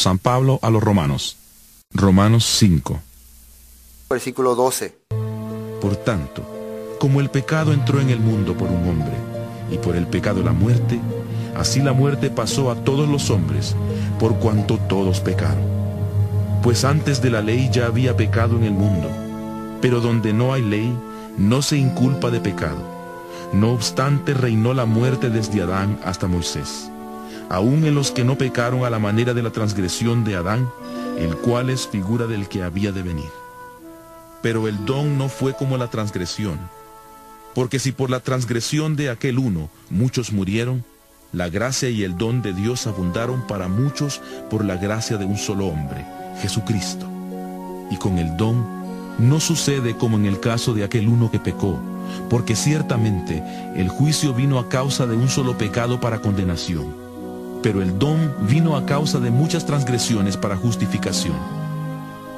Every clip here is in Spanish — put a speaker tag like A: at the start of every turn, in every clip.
A: San Pablo a los Romanos. Romanos 5.
B: Versículo 12.
A: Por tanto, como el pecado entró en el mundo por un hombre, y por el pecado la muerte, así la muerte pasó a todos los hombres, por cuanto todos pecaron. Pues antes de la ley ya había pecado en el mundo, pero donde no hay ley, no se inculpa de pecado. No obstante, reinó la muerte desde Adán hasta Moisés, aun en los que no pecaron a la manera de la transgresión de Adán, el cual es figura del que había de venir. Pero el don no fue como la transgresión, porque si por la transgresión de aquel uno muchos murieron, la gracia y el don de Dios abundaron para muchos por la gracia de un solo hombre, Jesucristo. Y con el don no sucede como en el caso de aquel uno que pecó, porque ciertamente el juicio vino a causa de un solo pecado para condenación, pero el don vino a causa de muchas transgresiones para justificación.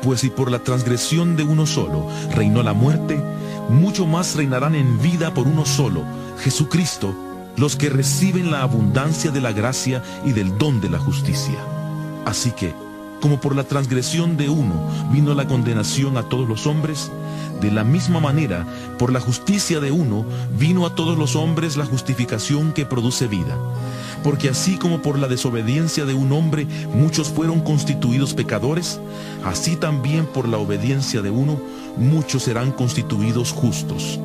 A: Pues si por la transgresión de uno solo reinó la muerte, mucho más reinarán en vida por uno solo, Jesucristo, los que reciben la abundancia de la gracia y del don de la justicia. Así que, como por la transgresión de uno vino la condenación a todos los hombres, de la misma manera, por la justicia de uno vino a todos los hombres la justificación que produce vida. Porque así como por la desobediencia de un hombre muchos fueron constituidos pecadores, así también por la obediencia de uno muchos serán constituidos justos.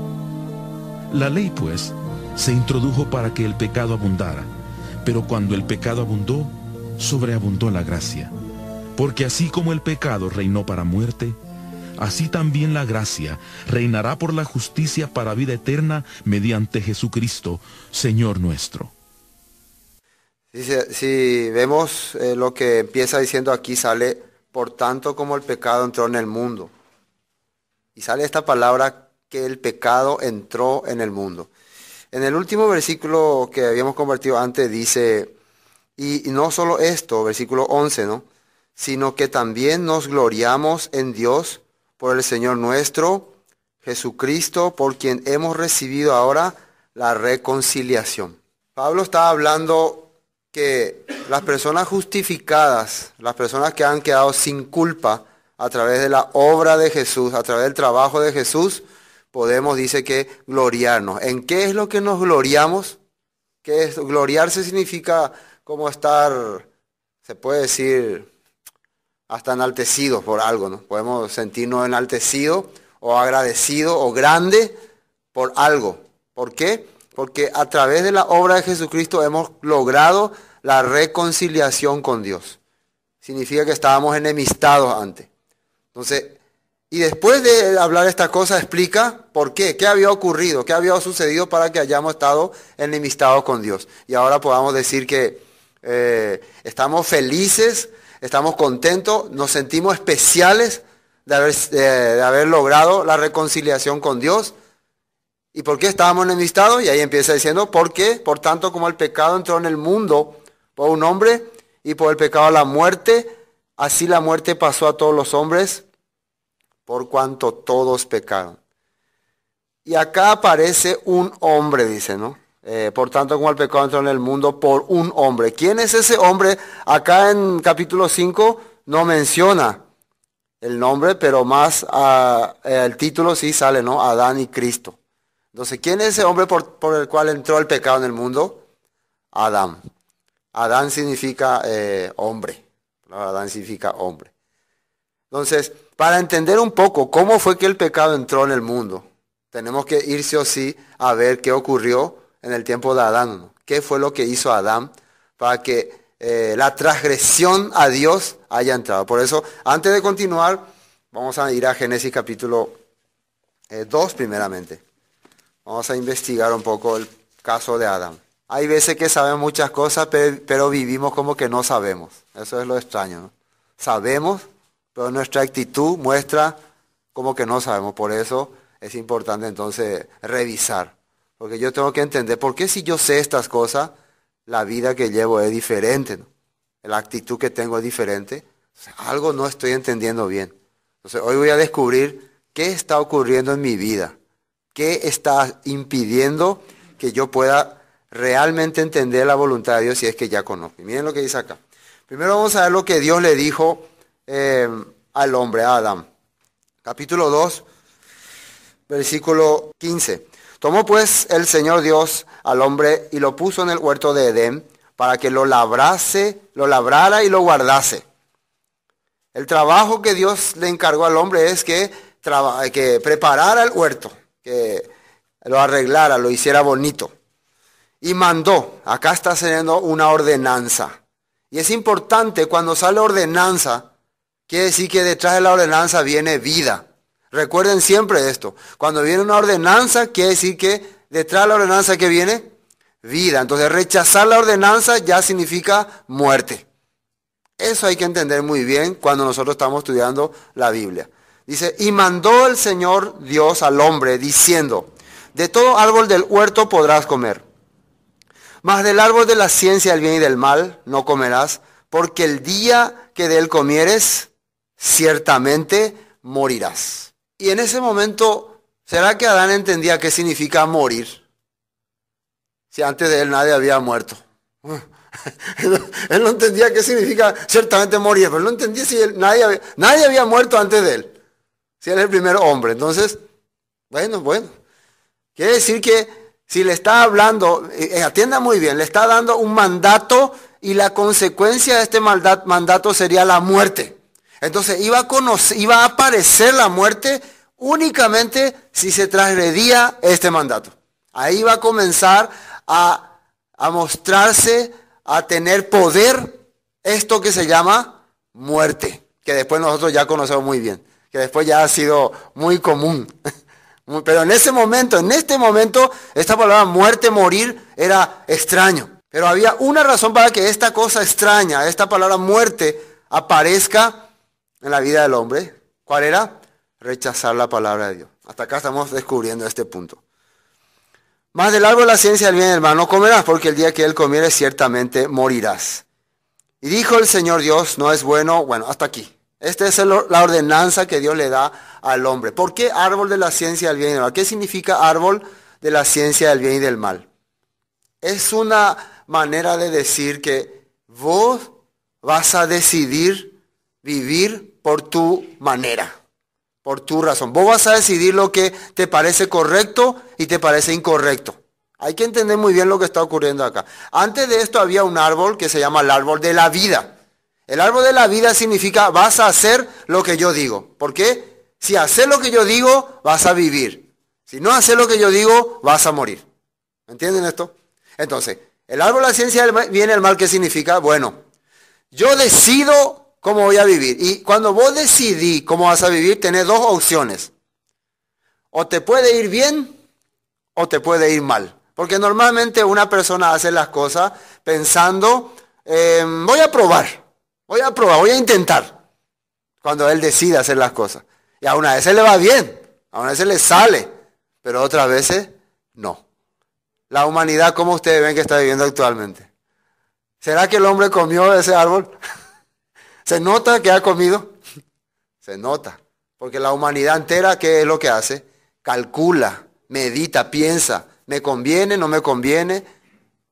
A: La ley, pues, se introdujo para que el pecado abundara, pero cuando el pecado abundó, sobreabundó la gracia. Porque así como el pecado reinó para muerte, así también la gracia reinará por la justicia para vida eterna mediante Jesucristo, Señor nuestro.
B: Si vemos lo que empieza diciendo aquí, sale, por tanto como el pecado entró en el mundo. Y sale esta palabra, que el pecado entró en el mundo. En el último versículo que habíamos convertido antes dice, y no solo esto, versículo 11, ¿no?, sino que también nos gloriamos en Dios por el Señor nuestro, Jesucristo, por quien hemos recibido ahora la reconciliación. Pablo está hablando que las personas justificadas, las personas que han quedado sin culpa a través de la obra de Jesús, a través del trabajo de Jesús, podemos, dice, que gloriarnos. ¿En qué es lo que nos gloriamos? ¿Qué es? Gloriarse significa como estar, se puede decir, hasta enaltecidos por algo, ¿no? Podemos sentirnos enaltecidos o agradecidos o grandes por algo. ¿Por qué? Porque a través de la obra de Jesucristo hemos logrado la reconciliación con Dios. Significa que estábamos enemistados antes. Entonces, y después de hablar esta cosa, explica por qué, qué había ocurrido, qué había sucedido para que hayamos estado enemistados con Dios. Y ahora podamos decir que estamos felices, estamos contentos, nos sentimos especiales de haber logrado la reconciliación con Dios. ¿Y por qué estábamos enemistados? Y ahí empieza diciendo, ¿por qué? Por tanto, como el pecado entró en el mundo por un hombre, y por el pecado la muerte, así la muerte pasó a todos los hombres, por cuanto todos pecaron. Y acá aparece un hombre, dice, ¿no? Por tanto, como el pecado entró en el mundo por un hombre. ¿Quién es ese hombre? Acá en capítulo 5 no menciona el nombre, pero más el título sí sale, ¿no? Adán y Cristo. Entonces, ¿quién es ese hombre por el cual entró el pecado en el mundo? Adán. Adán significa hombre. Adán significa hombre. Entonces, para entender un poco cómo fue que el pecado entró en el mundo, tenemos que ir sí o sí a ver qué ocurrió en el tiempo de Adán, ¿no? ¿Qué fue lo que hizo Adán para que la transgresión a Dios haya entrado? Por eso, antes de continuar, vamos a ir a Génesis capítulo 2 primeramente. Vamos a investigar un poco el caso de Adán. Hay veces que sabemos muchas cosas, pero vivimos como que no sabemos. Eso es lo extraño, ¿no? Sabemos, pero nuestra actitud muestra como que no sabemos. Por eso es importante entonces revisar. Porque yo tengo que entender por qué si yo sé estas cosas, la vida que llevo es diferente, ¿no? La actitud que tengo es diferente. O sea, algo no estoy entendiendo bien. Entonces hoy voy a descubrir qué está ocurriendo en mi vida. ¿Qué está impidiendo que yo pueda realmente entender la voluntad de Dios si es que ya conozco? Y miren lo que dice acá. Primero vamos a ver lo que Dios le dijo al hombre, a Adán. Capítulo 2, versículo 15. Tomó pues el Señor Dios al hombre y lo puso en el huerto de Edén para que lo labrara y lo guardase. El trabajo que Dios le encargó al hombre es que preparara el huerto, que lo arreglara, lo hiciera bonito. Y mandó, acá está saliendo una ordenanza. Y es importante, cuando sale ordenanza, quiere decir que detrás de la ordenanza viene vida. Recuerden siempre esto. Cuando viene una ordenanza, quiere decir que detrás de la ordenanza que viene vida. Entonces rechazar la ordenanza ya significa muerte. Eso hay que entender muy bien cuando nosotros estamos estudiando la Biblia. Dice, y mandó el Señor Dios al hombre diciendo, de todo árbol del huerto podrás comer, mas del árbol de la ciencia del bien y del mal no comerás, porque el día que de él comieres, ciertamente morirás. Y en ese momento, ¿será que Adán entendía qué significa morir? Si antes de él nadie había muerto. Él no entendía qué significa ciertamente morir, pero no entendía si nadie había muerto antes de él. Si él es el primer hombre. Entonces, bueno. Quiere decir que si le está hablando, atienda muy bien, le está dando un mandato y la consecuencia de este mandato sería la muerte. Entonces iba a aparecer la muerte únicamente si se transgredía este mandato. Ahí va a comenzar a mostrarse, a tener poder, esto que se llama muerte, que después nosotros ya conocemos muy bien, que después ya ha sido muy común. Pero en este momento, esta palabra muerte, morir, era extraño. Pero había una razón para que esta cosa extraña, esta palabra muerte, aparezca en la vida del hombre. ¿Cuál era? Rechazar la palabra de Dios. Hasta acá estamos descubriendo este punto. Mas del árbol de la ciencia del bien y del mal no comerás, porque el día que él comieres ciertamente morirás. Y dijo el Señor Dios, no es bueno, hasta aquí. Esta es la ordenanza que Dios le da al hombre. ¿Por qué árbol de la ciencia del bien y del mal? ¿Qué significa árbol de la ciencia del bien y del mal? Es una manera de decir que vos vas a decidir vivir por tu manera, por tu razón. Vos vas a decidir lo que te parece correcto y te parece incorrecto. Hay que entender muy bien lo que está ocurriendo acá. Antes de esto había un árbol que se llama el árbol de la vida. El árbol de la vida significa vas a hacer lo que yo digo. ¿Por qué? Si haces lo que yo digo, vas a vivir. Si no haces lo que yo digo, vas a morir. ¿Entienden esto? Entonces, el árbol de la ciencia del bien y del mal, ¿qué significa? Bueno, yo decido cómo voy a vivir. Y cuando vos decidís cómo vas a vivir, tenés dos opciones. O te puede ir bien o te puede ir mal. Porque normalmente una persona hace las cosas pensando, voy a probar, voy a intentar. Cuando él decide hacer las cosas. Y a una vez le va bien, a una vez le sale, pero otras veces no. La humanidad, ¿cómo ustedes ven que está viviendo actualmente? ¿Será que el hombre comió de ese árbol? ¿Se nota que ha comido? Se nota. Porque la humanidad entera, ¿qué es lo que hace? Calcula, medita, piensa. ¿Me conviene? ¿No me conviene?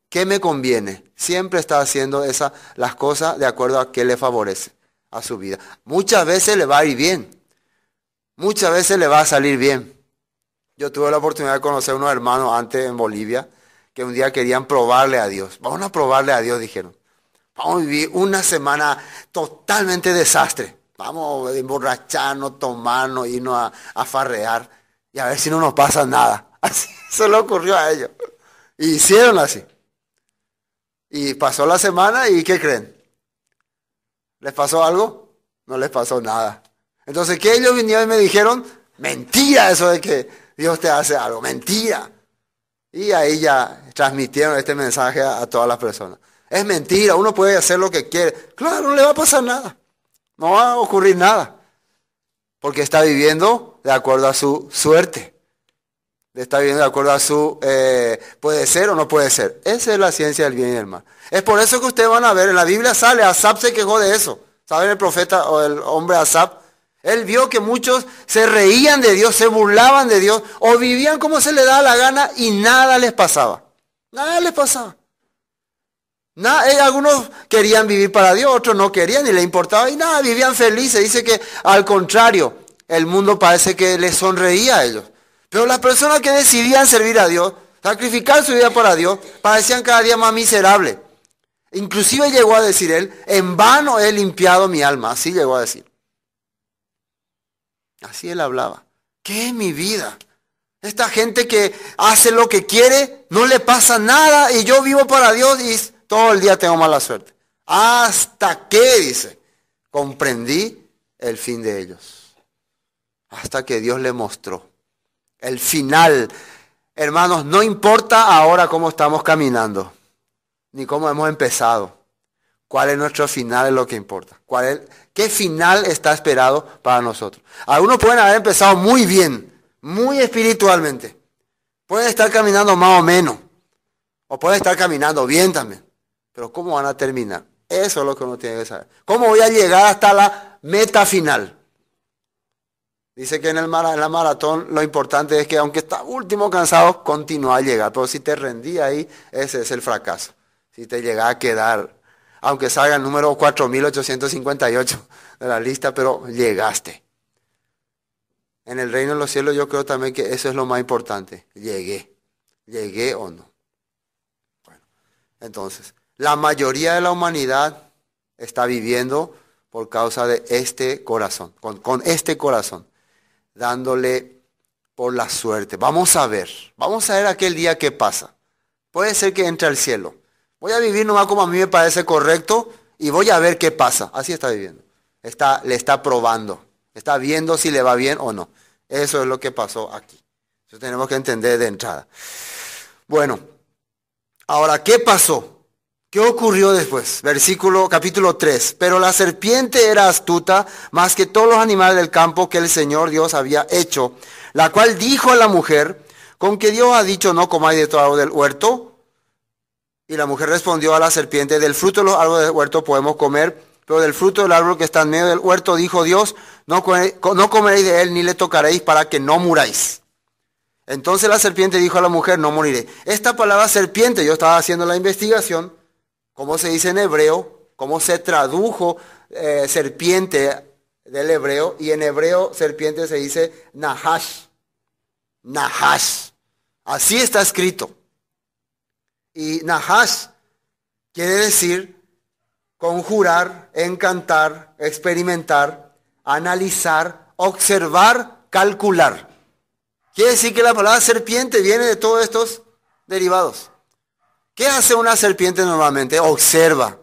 B: ¿Qué me conviene? Siempre está haciendo las cosas de acuerdo a qué le favorece a su vida. Muchas veces le va a ir bien. Muchas veces le va a salir bien. Yo tuve la oportunidad de conocer unos hermanos antes en Bolivia que un día querían probarle a Dios. Vamos a probarle a Dios, dijeron. Vamos a vivir una semana totalmente desastre. Vamos a emborracharnos, tomarnos, irnos a farrear y a ver si no nos pasa nada. Así se le ocurrió a ellos. Y hicieron así. Y pasó la semana y ¿qué creen? ¿Les pasó algo? No les pasó nada. Entonces, ¿qué ellos vinieron y me dijeron? Mentira eso de que Dios te hace algo. Mentira. Y ahí ya transmitieron este mensaje a todas las personas. Es mentira, uno puede hacer lo que quiere. Claro, no le va a pasar nada. No va a ocurrir nada. Porque está viviendo de acuerdo a su suerte. Está viviendo de acuerdo a su puede ser o no puede ser. Esa es la ciencia del bien y del mal. Es por eso que ustedes van a ver, en la Biblia sale, Asaf se quejó de eso. ¿Saben el profeta o el hombre Asaf? Él vio que muchos se reían de Dios, se burlaban de Dios, o vivían como se les daba la gana y nada les pasaba. Nada les pasaba. Algunos querían vivir para Dios, otros no querían y les importaba y nada, vivían felices. Dice que al contrario, el mundo parece que les sonreía a ellos. Pero las personas que decidían servir a Dios, sacrificar su vida para Dios, parecían cada día más miserables. Inclusive llegó a decir él, en vano he limpiado mi alma. Así llegó a decir. Así él hablaba. ¿Qué es mi vida? Esta gente que hace lo que quiere, no le pasa nada y yo vivo para Dios y todo el día tengo mala suerte. Hasta que, dice, comprendí el fin de ellos. Hasta que Dios le mostró el final. Hermanos, no importa ahora cómo estamos caminando, ni cómo hemos empezado. ¿Cuál es nuestro final? Es lo que importa. ¿Qué final está esperado para nosotros? Algunos pueden haber empezado muy bien, muy espiritualmente. Pueden estar caminando más o menos. O pueden estar caminando bien también. Pero ¿cómo van a terminar? Eso es lo que uno tiene que saber. ¿Cómo voy a llegar hasta la meta final? Dice que en la maratón lo importante es que aunque está último cansado, continúa a llegar. Pero si te rendí ahí, ese es el fracaso. Si te llega a quedar, aunque salga el número 4858 de la lista, pero llegaste. En el reino de los cielos yo creo también que eso es lo más importante. ¿Llegué o no? Bueno, entonces, la mayoría de la humanidad está viviendo por causa de este corazón, con este corazón, dándole por la suerte. Vamos a ver aquel día qué pasa. Puede ser que entre al cielo. Voy a vivir nomás como a mí me parece correcto y voy a ver qué pasa. Así está viviendo. Le está probando. Está viendo si le va bien o no. Eso es lo que pasó aquí. Eso tenemos que entender de entrada. Bueno, ahora, ¿qué pasó? ¿Qué ocurrió después? Capítulo 3. Pero la serpiente era astuta más que todos los animales del campo que el Señor Dios había hecho, la cual dijo a la mujer, ¿con que Dios ha dicho no comáis de todo árbol del huerto? Y la mujer respondió a la serpiente, del fruto de los árboles del huerto podemos comer, pero del fruto del árbol que está en medio del huerto, dijo Dios, no comeréis de él ni le tocaréis para que no muráis. Entonces la serpiente dijo a la mujer, no moriré. Esta palabra serpiente, yo estaba haciendo la investigación, cómo se dice en hebreo, cómo se tradujo serpiente del hebreo, y en hebreo serpiente se dice nahash. Nahash. Así está escrito. Y nahash quiere decir conjurar, encantar, experimentar, analizar, observar, calcular. Quiere decir que la palabra serpiente viene de todos estos derivados. ¿Qué hace una serpiente normalmente? Observa,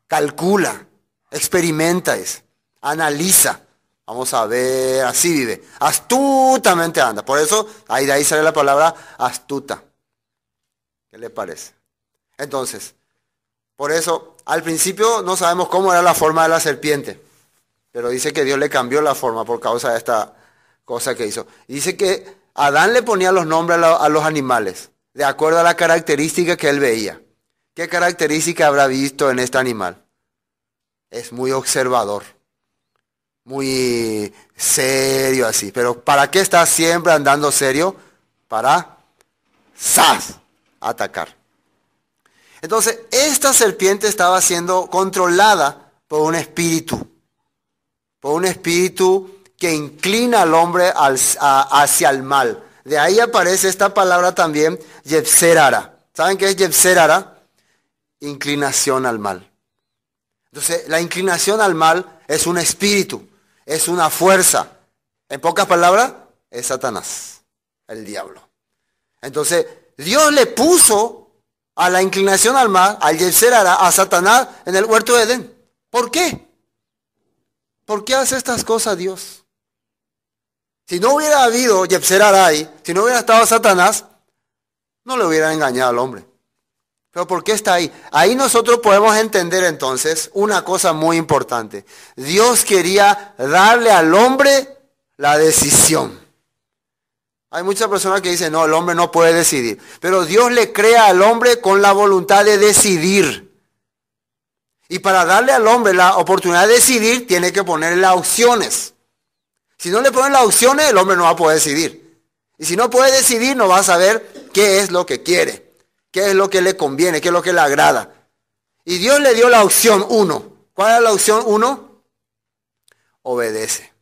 B: calcula, experimenta, analiza. Vamos a ver, así vive. Astutamente anda. Por eso, de ahí sale la palabra astuta. ¿Qué le parece? Entonces, por eso, al principio no sabemos cómo era la forma de la serpiente. Pero dice que Dios le cambió la forma por causa de esta cosa que hizo. Y dice que Adán le ponía los nombres a los animales, de acuerdo a la característica que él veía. ¿Qué característica habrá visto en este animal? Es muy observador, muy serio así. Pero ¿para qué está siempre andando serio? Para atacar. Entonces, esta serpiente estaba siendo controlada por un espíritu que inclina al hombre hacia el mal. De ahí aparece esta palabra también, Yetzer Hara. ¿Saben qué es Yetzer Hara? Inclinación al mal. Entonces, la inclinación al mal es un espíritu, es una fuerza. En pocas palabras, es Satanás, el diablo. Entonces, Dios le puso a la inclinación al mal, al Yetzer Hara, a Satanás en el huerto de Edén. ¿Por qué? ¿Por qué hace estas cosas Dios? Si no hubiera habido Yetzer Hara ahí, si no hubiera estado Satanás, no le hubiera engañado al hombre. Pero ¿por qué está ahí? Ahí nosotros podemos entender entonces una cosa muy importante. Dios quería darle al hombre la decisión. Hay muchas personas que dicen, no, el hombre no puede decidir. Pero Dios le crea al hombre con la voluntad de decidir. Y para darle al hombre la oportunidad de decidir, tiene que ponerle las opciones. Si no le ponen las opciones, el hombre no va a poder decidir. Y si no puede decidir, no va a saber qué es lo que quiere, qué es lo que le conviene, qué es lo que le agrada. Y Dios le dio la opción 1. ¿Cuál era la opción 1? Obedece.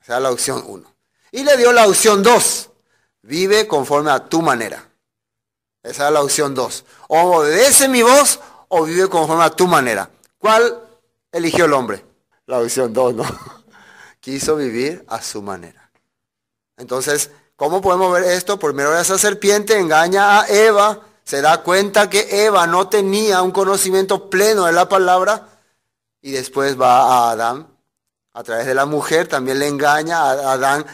B: Esa es la opción 1. Y le dio la opción 2. Vive conforme a tu manera. Esa es la opción 2. O obedece mi voz o vive conforme a tu manera. ¿Cuál eligió el hombre? La opción 2, ¿no? Quiso vivir a su manera. Entonces, ¿cómo podemos ver esto? Primero esa serpiente engaña a Eva. Se da cuenta que Eva no tenía un conocimiento pleno de la palabra. Y después va a Adán. A través de la mujer también le engaña. Adán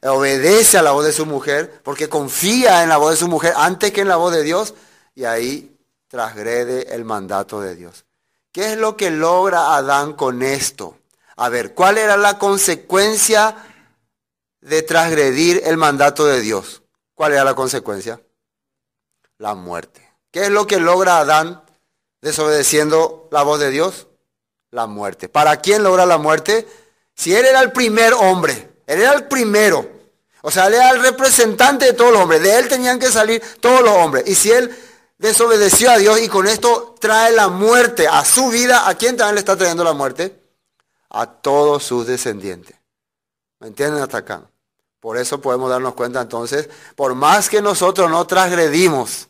B: obedece a la voz de su mujer porque confía en la voz de su mujer antes que en la voz de Dios. Y ahí transgrede el mandato de Dios. ¿Qué es lo que logra Adán con esto? A ver, ¿cuál era la consecuencia de transgredir el mandato de Dios? ¿Cuál era la consecuencia? La muerte. ¿Qué es lo que logra Adán desobedeciendo la voz de Dios? La muerte. ¿Para quién logra la muerte? Si él era el primer hombre, él era el primero. O sea, él era el representante de todos los hombres. De él tenían que salir todos los hombres. Y si él desobedeció a Dios y con esto trae la muerte a su vida, ¿a quién también le está trayendo la muerte? A todos sus descendientes. ¿Me entienden hasta acá? Por eso podemos darnos cuenta entonces, por más que nosotros no transgredimos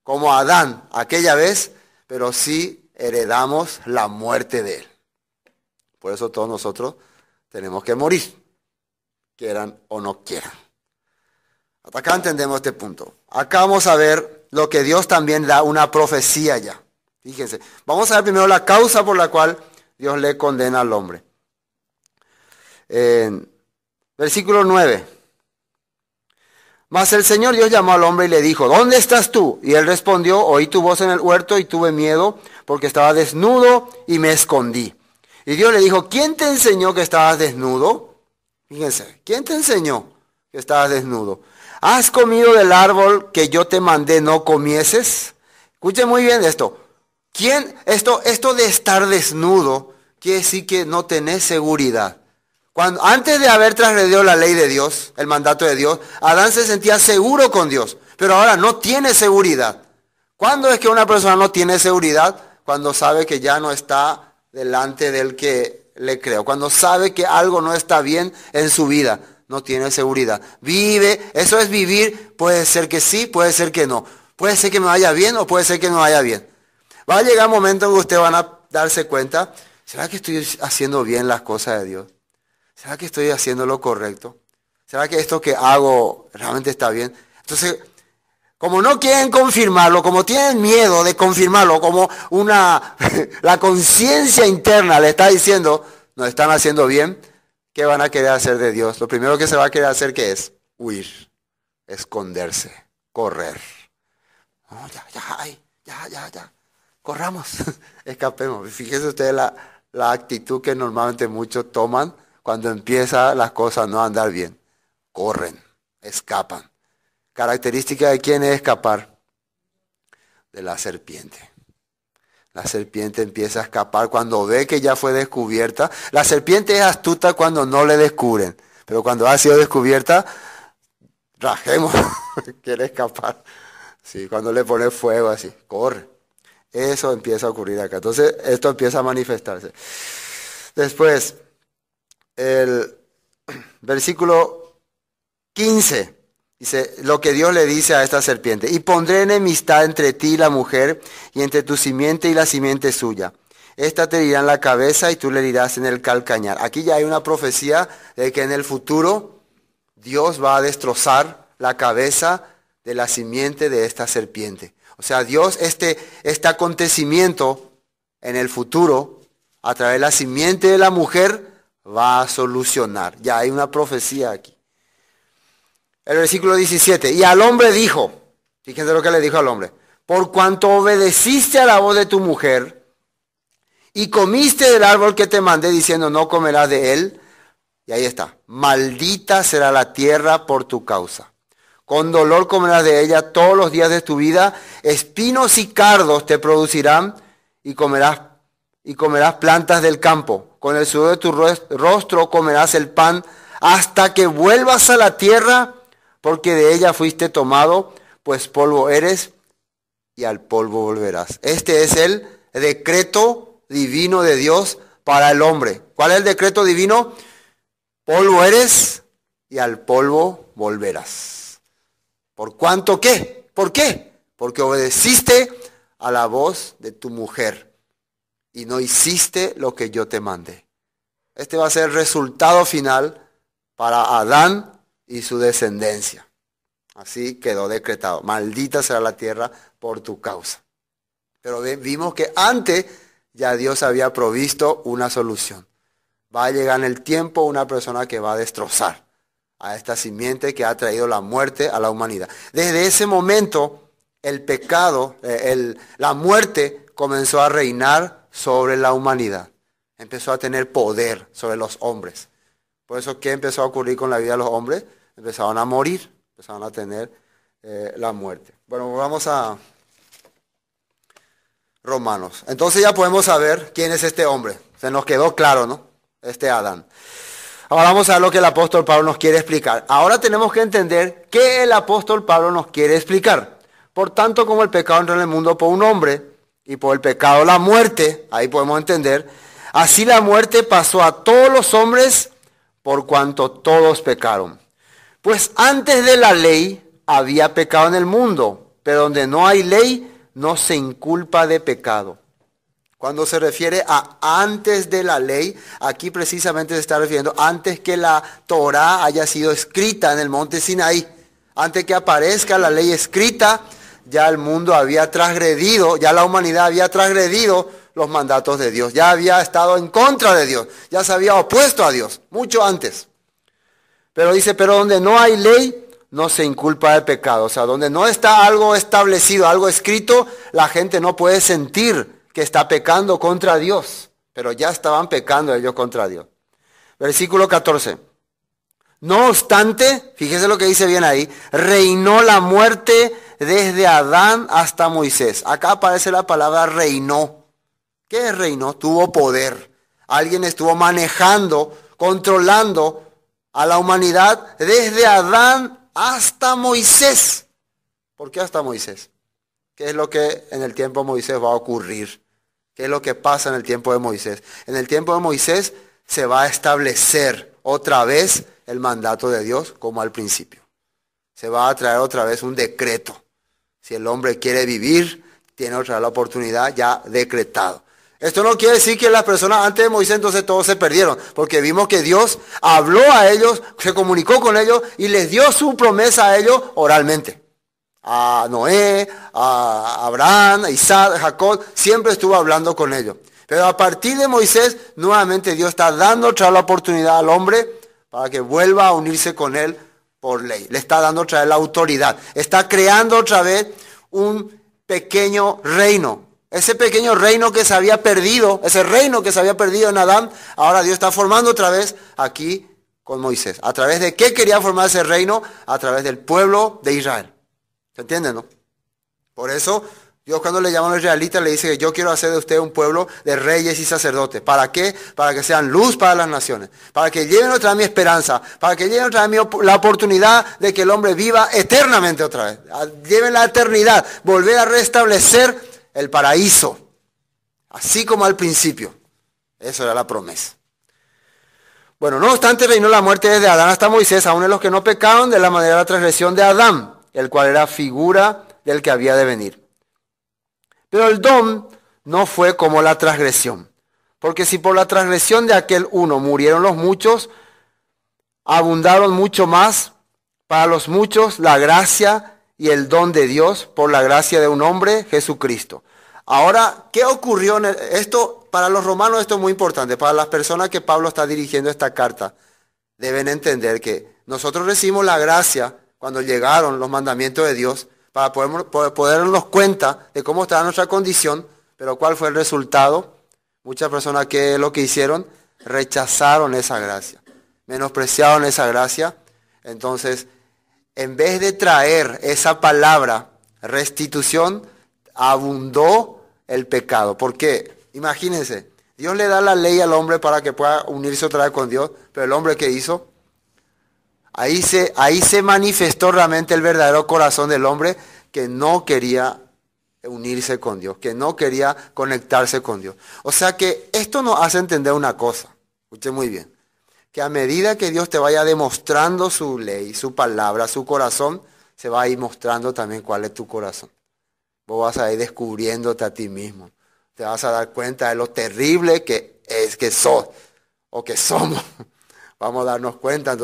B: como Adán aquella vez, pero sí heredamos la muerte de él. Por eso todos nosotros tenemos que morir, quieran o no quieran. Hasta acá entendemos este punto. Acá vamos a ver lo que Dios también da una profecía ya. Fíjense, vamos a ver primero la causa por la cual Dios le condena al hombre. Versículo 9. Mas el Señor Dios llamó al hombre y le dijo, ¿dónde estás tú? Y él respondió, oí tu voz en el huerto y tuve miedo porque estaba desnudo y me escondí. Y Dios le dijo, ¿quién te enseñó que estabas desnudo? Fíjense, ¿quién te enseñó que estabas desnudo? ¿Has comido del árbol que yo te mandé no comieses? Escuchen muy bien esto. Esto de estar desnudo quiere decir que no tenés seguridad. Antes de haber transgredido la ley de Dios, el mandato de Dios, Adán se sentía seguro con Dios, pero ahora no tiene seguridad. ¿Cuándo es que una persona no tiene seguridad? Cuando sabe que ya no está delante del que le creó, cuando sabe que algo no está bien en su vida, no tiene seguridad. Vive, eso es vivir, puede ser que sí, puede ser que no. Puede ser que me vaya bien o puede ser que no vaya bien. Va a llegar un momento en que ustedes van a darse cuenta, ¿será que estoy haciendo bien las cosas de Dios? ¿Será que estoy haciendo lo correcto? ¿Será que esto que hago realmente está bien? Entonces, como no quieren confirmarlo, como tienen miedo de confirmarlo, como la conciencia interna le está diciendo, no están haciendo bien, ¿qué van a querer hacer de Dios? Lo primero que se va a querer hacer, ¿qué es? Huir, esconderse, correr. No, ya. Corramos, escapemos. Fíjense ustedes la actitud que normalmente muchos toman cuando empiezan las cosas no a andar bien. Corren, escapan. ¿Característica de quién es escapar? De la serpiente. La serpiente empieza a escapar cuando ve que ya fue descubierta. La serpiente es astuta cuando no le descubren. Pero cuando ha sido descubierta, rajemos, quiere escapar. Sí, cuando le pone fuego así, corre. Eso empieza a ocurrir acá. Entonces, esto empieza a manifestarse. Después, el versículo 15. Dice, lo que Dios le dice a esta serpiente. Y pondré enemistad entre ti y la mujer, y entre tu simiente y la simiente suya. Esta te herirá en la cabeza y tú le herirás en el calcañar. Aquí ya hay una profecía de que en el futuro Dios va a destrozar la cabeza de la simiente de esta serpiente. O sea, Dios, este acontecimiento en el futuro, a través de la simiente de la mujer, va a solucionar. Ya hay una profecía aquí. El versículo 17. Y al hombre dijo, fíjense lo que le dijo al hombre, por cuanto obedeciste a la voz de tu mujer y comiste del árbol que te mandé diciendo no comerás de él, y ahí está, maldita será la tierra por tu causa. Con dolor comerás de ella todos los días de tu vida, espinos y cardos te producirán y comerás plantas del campo. Con el sudor de tu rostro comerás el pan hasta que vuelvas a la tierra, porque de ella fuiste tomado, pues polvo eres y al polvo volverás. Este es el decreto divino de Dios para el hombre. ¿Cuál es el decreto divino? Polvo eres y al polvo volverás. ¿Por cuánto qué? ¿Por qué? Porque obedeciste a la voz de tu mujer y no hiciste lo que yo te mandé. Este va a ser el resultado final para Adán y su descendencia. Así quedó decretado. Maldita será la tierra por tu causa. Pero vimos que antes ya Dios había provisto una solución. Va a llegar en el tiempo una persona que va a destrozar a esta simiente que ha traído la muerte a la humanidad. Desde ese momento el pecado, la muerte comenzó a reinar sobre la humanidad. Empezó a tener poder sobre los hombres. Por eso, ¿qué empezó a ocurrir con la vida de los hombres? Empezaron a morir, empezaron a tener la muerte. Bueno, vamos a Romanos. Entonces ya podemos saber quién es este hombre. Se nos quedó claro, ¿no? Este Adán. Ahora vamos a ver lo que el apóstol Pablo nos quiere explicar. Ahora tenemos que entender qué el apóstol Pablo nos quiere explicar. Por tanto, como el pecado entró en el mundo por un hombre, y por el pecado la muerte, ahí podemos entender, así la muerte pasó a todos los hombres por cuanto todos pecaron. Pues antes de la ley había pecado en el mundo, pero donde no hay ley no se inculpa de pecado. Cuando se refiere a antes de la ley, aquí precisamente se está refiriendo antes que la Torá haya sido escrita en el monte Sinaí. Antes que aparezca la ley escrita, ya el mundo había transgredido, ya la humanidad había transgredido los mandatos de Dios. Ya había estado en contra de Dios, ya se había opuesto a Dios, mucho antes. Pero dice, pero donde no hay ley, no se inculpa de pecado. O sea, donde no está algo establecido, algo escrito, la gente no puede sentir que está pecando contra Dios. Pero ya estaban pecando ellos contra Dios. Versículo 14. No obstante, fíjese lo que dice bien ahí, reinó la muerte desde Adán hasta Moisés. Acá aparece la palabra reinó. ¿Qué es reinó? Tuvo poder. Alguien estuvo manejando, controlando a la humanidad desde Adán hasta Moisés. ¿Por qué hasta Moisés? ¿Qué es lo que en el tiempo de Moisés va a ocurrir? ¿Qué es lo que pasa en el tiempo de Moisés? En el tiempo de Moisés se va a establecer otra vez el mandato de Dios como al principio. Se va a traer otra vez un decreto. Si el hombre quiere vivir, tiene otra vez la oportunidad ya decretado. Esto no quiere decir que las personas antes de Moisés entonces todos se perdieron, porque vimos que Dios habló a ellos, se comunicó con ellos y les dio su promesa a ellos oralmente. A Noé, a Abraham, a Isaac, a Jacob, siempre estuvo hablando con ellos. Pero a partir de Moisés, nuevamente Dios está dando otra vez la oportunidad al hombre para que vuelva a unirse con él por ley. Le está dando otra vez la autoridad. Está creando otra vez un pequeño reino. Ese pequeño reino que se había perdido, ese reino que se había perdido en Adán, ahora Dios está formando otra vez aquí con Moisés. ¿A través de qué quería formar ese reino? A través del pueblo de Israel. ¿Se entiende, no? Por eso Dios cuando le llama a los israelitas le dice que yo quiero hacer de usted un pueblo de reyes y sacerdotes. ¿Para qué? Para que sean luz para las naciones. Para que lleven otra vez mi esperanza. Para que lleven otra vez la oportunidad de que el hombre viva eternamente otra vez. Lleven la eternidad. Volver a restablecer el paraíso. Así como al principio. Eso era la promesa. Bueno, no obstante reinó la muerte desde Adán hasta Moisés, aun en los que no pecaron de la manera de la transgresión de Adán, el cual era figura del que había de venir. Pero el don no fue como la transgresión. Porque si por la transgresión de aquel uno murieron los muchos, abundaron mucho más para los muchos la gracia y el don de Dios por la gracia de un hombre, Jesucristo. Ahora, ¿qué ocurrió? Esto, para los romanos esto es muy importante. Para las personas que Pablo está dirigiendo esta carta, deben entender que nosotros recibimos la gracia cuando llegaron los mandamientos de Dios, para poder darnos cuenta de cómo estaba nuestra condición, pero ¿cuál fue el resultado? Muchas personas que lo que hicieron, rechazaron esa gracia, menospreciaron esa gracia. Entonces, en vez de traer esa palabra, restitución, abundó el pecado. ¿Por qué? Imagínense, Dios le da la ley al hombre para que pueda unirse otra vez con Dios, pero el hombre ¿qué hizo? Ahí se manifestó realmente el verdadero corazón del hombre que no quería unirse con Dios, que no quería conectarse con Dios. O sea que esto nos hace entender una cosa, escuchen muy bien, que a medida que Dios te vaya demostrando su ley, su palabra, su corazón, se va a ir mostrando también cuál es tu corazón. Vos vas a ir descubriéndote a ti mismo. Te vas a dar cuenta de lo terrible que es que sos o que somos. Vamos a darnos cuenta.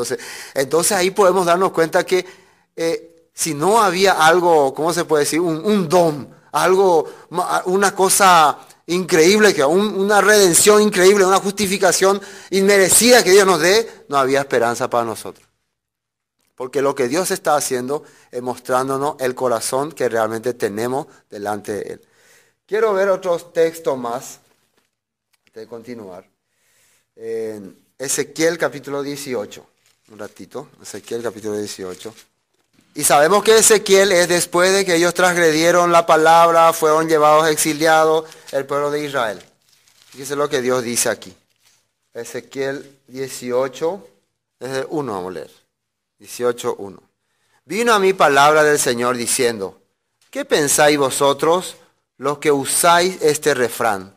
B: Entonces ahí podemos darnos cuenta que si no había algo, ¿cómo se puede decir? Un don, algo, una cosa increíble, una redención increíble, una justificación inmerecida que Dios nos dé, no había esperanza para nosotros. Porque lo que Dios está haciendo es mostrándonos el corazón que realmente tenemos delante de Él. Quiero ver otros textos más, antes de continuar. En Ezequiel capítulo 18, un ratito, Ezequiel capítulo 18. Y sabemos que Ezequiel es después de que ellos transgredieron la palabra, fueron llevados exiliados, el pueblo de Israel. Fíjense lo que Dios dice aquí. Ezequiel 18, desde 1 vamos a leer. 18:1. Vino a mí palabra del Señor diciendo, ¿qué pensáis vosotros los que usáis este refrán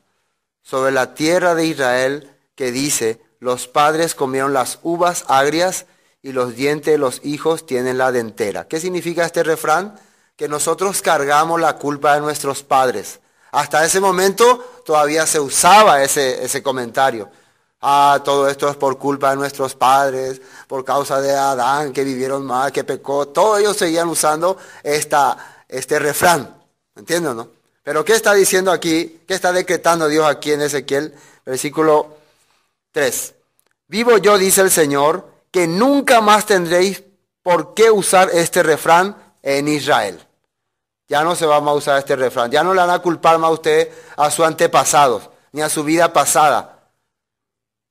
B: sobre la tierra de Israel que dice, los padres comieron las uvas agrias y los dientes de los hijos tienen la dentera? ¿Qué significa este refrán? Que nosotros cargamos la culpa de nuestros padres. Hasta ese momento todavía se usaba ese comentario. Todo esto es por culpa de nuestros padres, por causa de Adán, que vivieron mal, que pecó. Todos ellos seguían usando este refrán. ¿Entienden, no? Pero ¿qué está diciendo aquí? ¿Qué está decretando Dios aquí en Ezequiel? Versículo 3. Vivo yo, dice el Señor, que nunca más tendréis por qué usar este refrán en Israel. Ya no se va a usar este refrán. Ya no le van a culpar más a usted a sus antepasados, ni a su vida pasada.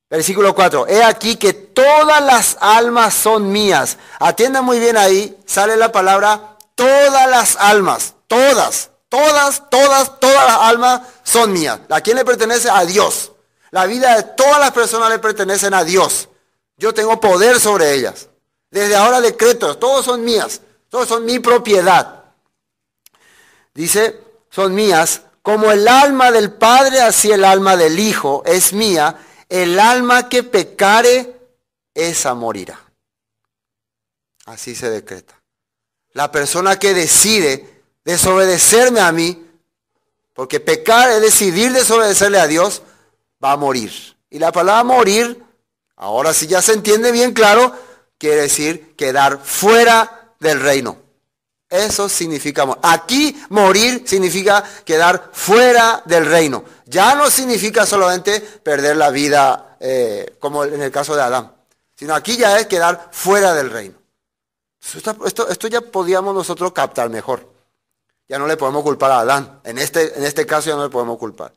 B: Versículo 4. He aquí que todas las almas son mías. Atiendan muy bien ahí. Sale la palabra todas las almas. Todas las almas son mías. ¿A quién le pertenece? A Dios. La vida de todas las personas le pertenecen a Dios. Yo tengo poder sobre ellas. Desde ahora decreto, todos son mías. Todos son mi propiedad. Dice, son mías. Como el alma del Padre, así el alma del Hijo es mía. El alma que pecare, esa morirá. Así se decreta. La persona que decide desobedecerme a mí, porque pecar es decidir desobedecerle a Dios, va a morir. Y la palabra morir, ahora sí ya se entiende bien claro, quiere decir quedar fuera del reino. Eso significa morir. Aquí morir significa quedar fuera del reino. Ya no significa solamente perder la vida como en el caso de Adán, sino aquí ya es quedar fuera del reino. Esto ya podíamos nosotros captar mejor. Ya no le podemos culpar a Adán. En este caso ya no le podemos culpar.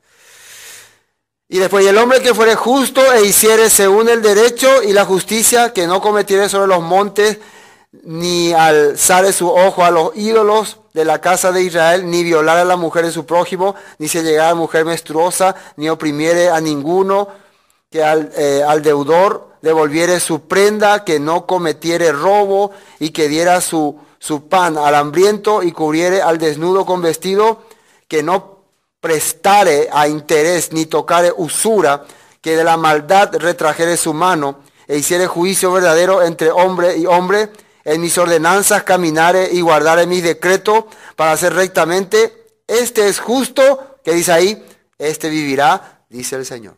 B: Y después, y el hombre que fuere justo e hiciere según el derecho y la justicia, que no cometiere sobre los montes, ni alzare su ojo a los ídolos de la casa de Israel, ni violar a la mujer de su prójimo, ni se llegara a mujer menstruosa, ni oprimiere a ninguno, que al deudor devolviere su prenda, que no cometiere robo, y que diera su pan al hambriento, y cubriere al desnudo con vestido, que no prestare a interés, ni tocare usura, que de la maldad retrajere su mano, e hiciere juicio verdadero entre hombre y hombre, en mis ordenanzas caminare y guardare mis decretos para hacer rectamente. Este es justo, que dice ahí, este vivirá, dice el Señor.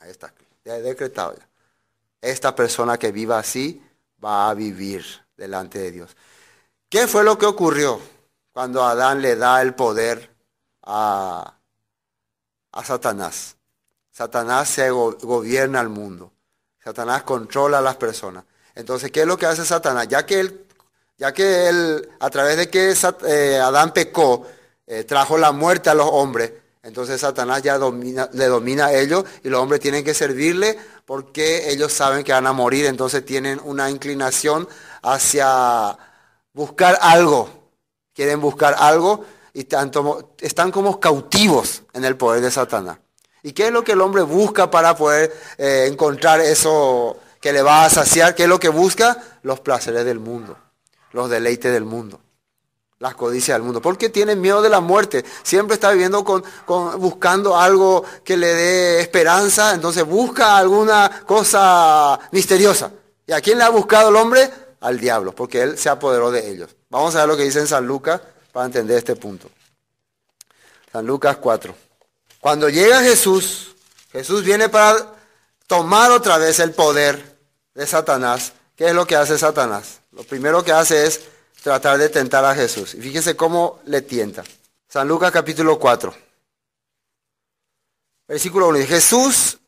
B: Ahí está, ya he decretado ya. Esta persona que viva así va a vivir delante de Dios. ¿Qué fue lo que ocurrió cuando Adán le da el poder a Satanás? Satanás se gobierna el mundo. Satanás controla a las personas. Entonces, ¿qué es lo que hace Satanás? Ya que él a través de que Adán pecó, trajo la muerte a los hombres, entonces Satanás ya le domina a ellos y los hombres tienen que servirle porque ellos saben que van a morir, entonces tienen una inclinación hacia buscar algo. Quieren buscar algo y están como cautivos en el poder de Satanás. ¿Y qué es lo que el hombre busca para poder encontrar eso que le va a saciar? ¿Qué es lo que busca? Los placeres del mundo, los deleites del mundo. las codicias del mundo. Porque tiene miedo de la muerte. Siempre está viviendo buscando algo que le dé esperanza. Entonces busca alguna cosa misteriosa. ¿Y a quién le ha buscado el hombre? Al diablo, porque él se apoderó de ellos. Vamos a ver lo que dice en San Lucas para entender este punto. San Lucas 4. Cuando llega Jesús, Jesús viene para tomar otra vez el poder de Satanás. ¿Qué es lo que hace Satanás? Lo primero que hace es tratar de tentar a Jesús. Y fíjense cómo le tienta. San Lucas capítulo 4. Versículo 1. Jesús,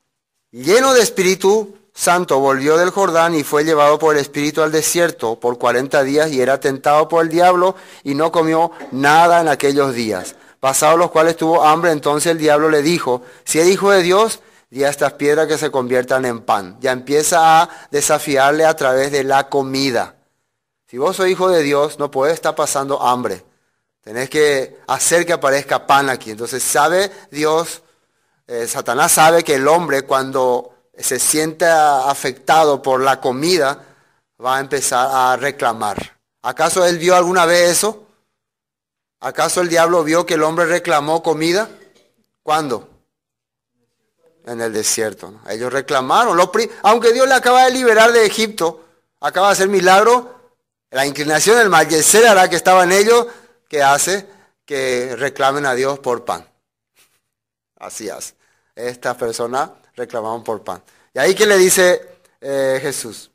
B: lleno de Espíritu Santo, volvió del Jordán y fue llevado por el Espíritu al desierto por 40 días y era tentado por el diablo y no comió nada en aquellos días. Pasados los cuales tuvo hambre, entonces el diablo le dijo, si eres hijo de Dios, di a estas piedras que se conviertan en pan. Ya empieza a desafiarle a través de la comida. Si vos sos hijo de Dios, no podés estar pasando hambre. Tenés que hacer que aparezca pan aquí. Entonces sabe Dios, Satanás sabe que el hombre cuando se siente afectado por la comida, va a empezar a reclamar. ¿Acaso él vio alguna vez eso? ¿Acaso el diablo vio que el hombre reclamó comida? ¿Cuándo? En el desierto, ¿no? Ellos reclamaron. Aunque Dios le acaba de liberar de Egipto, acaba de hacer milagro, la inclinación del mal Yeser hará que estaba en ellos, que hace que reclamen a Dios por pan. Así hace. Estas personas reclamaban por pan. Y ahí que le dice Jesús.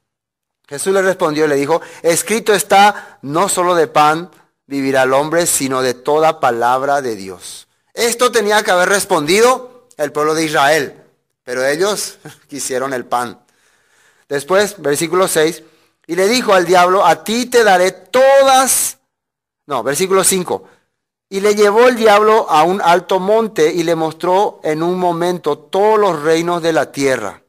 B: Jesús le respondió y le dijo, escrito está, no solo de pan vivirá el hombre, sino de toda palabra de Dios. Esto tenía que haber respondido el pueblo de Israel, pero ellos quisieron el pan. Después, versículo 6, y le dijo al diablo, a ti te daré todas, versículo 5, y le llevó el diablo a un alto monte y le mostró en un momento todos los reinos de la tierra.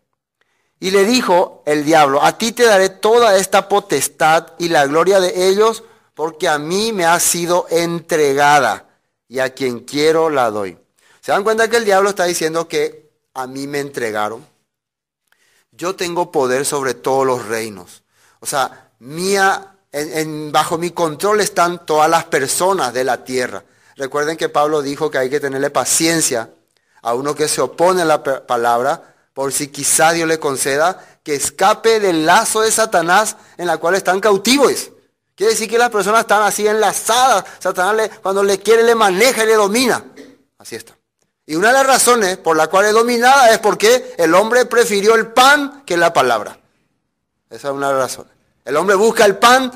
B: Y le dijo el diablo, a ti te daré toda esta potestad y la gloria de ellos, porque a mí me ha sido entregada y a quien quiero la doy. ¿Se dan cuenta que el diablo está diciendo que a mí me entregaron? Yo tengo poder sobre todos los reinos. O sea, bajo mi control están todas las personas de la tierra. Recuerden que Pablo dijo que hay que tenerle paciencia a uno que se opone a la palabra, por si quizá Dios le conceda que escape del lazo de Satanás en la cual están cautivos. Quiere decir que las personas están así enlazadas. Satanás cuando le quiere le maneja y le domina. Así está. Y una de las razones por la cual es dominada es porque el hombre prefirió el pan que la palabra. Esa es una de las razones. El hombre busca el pan,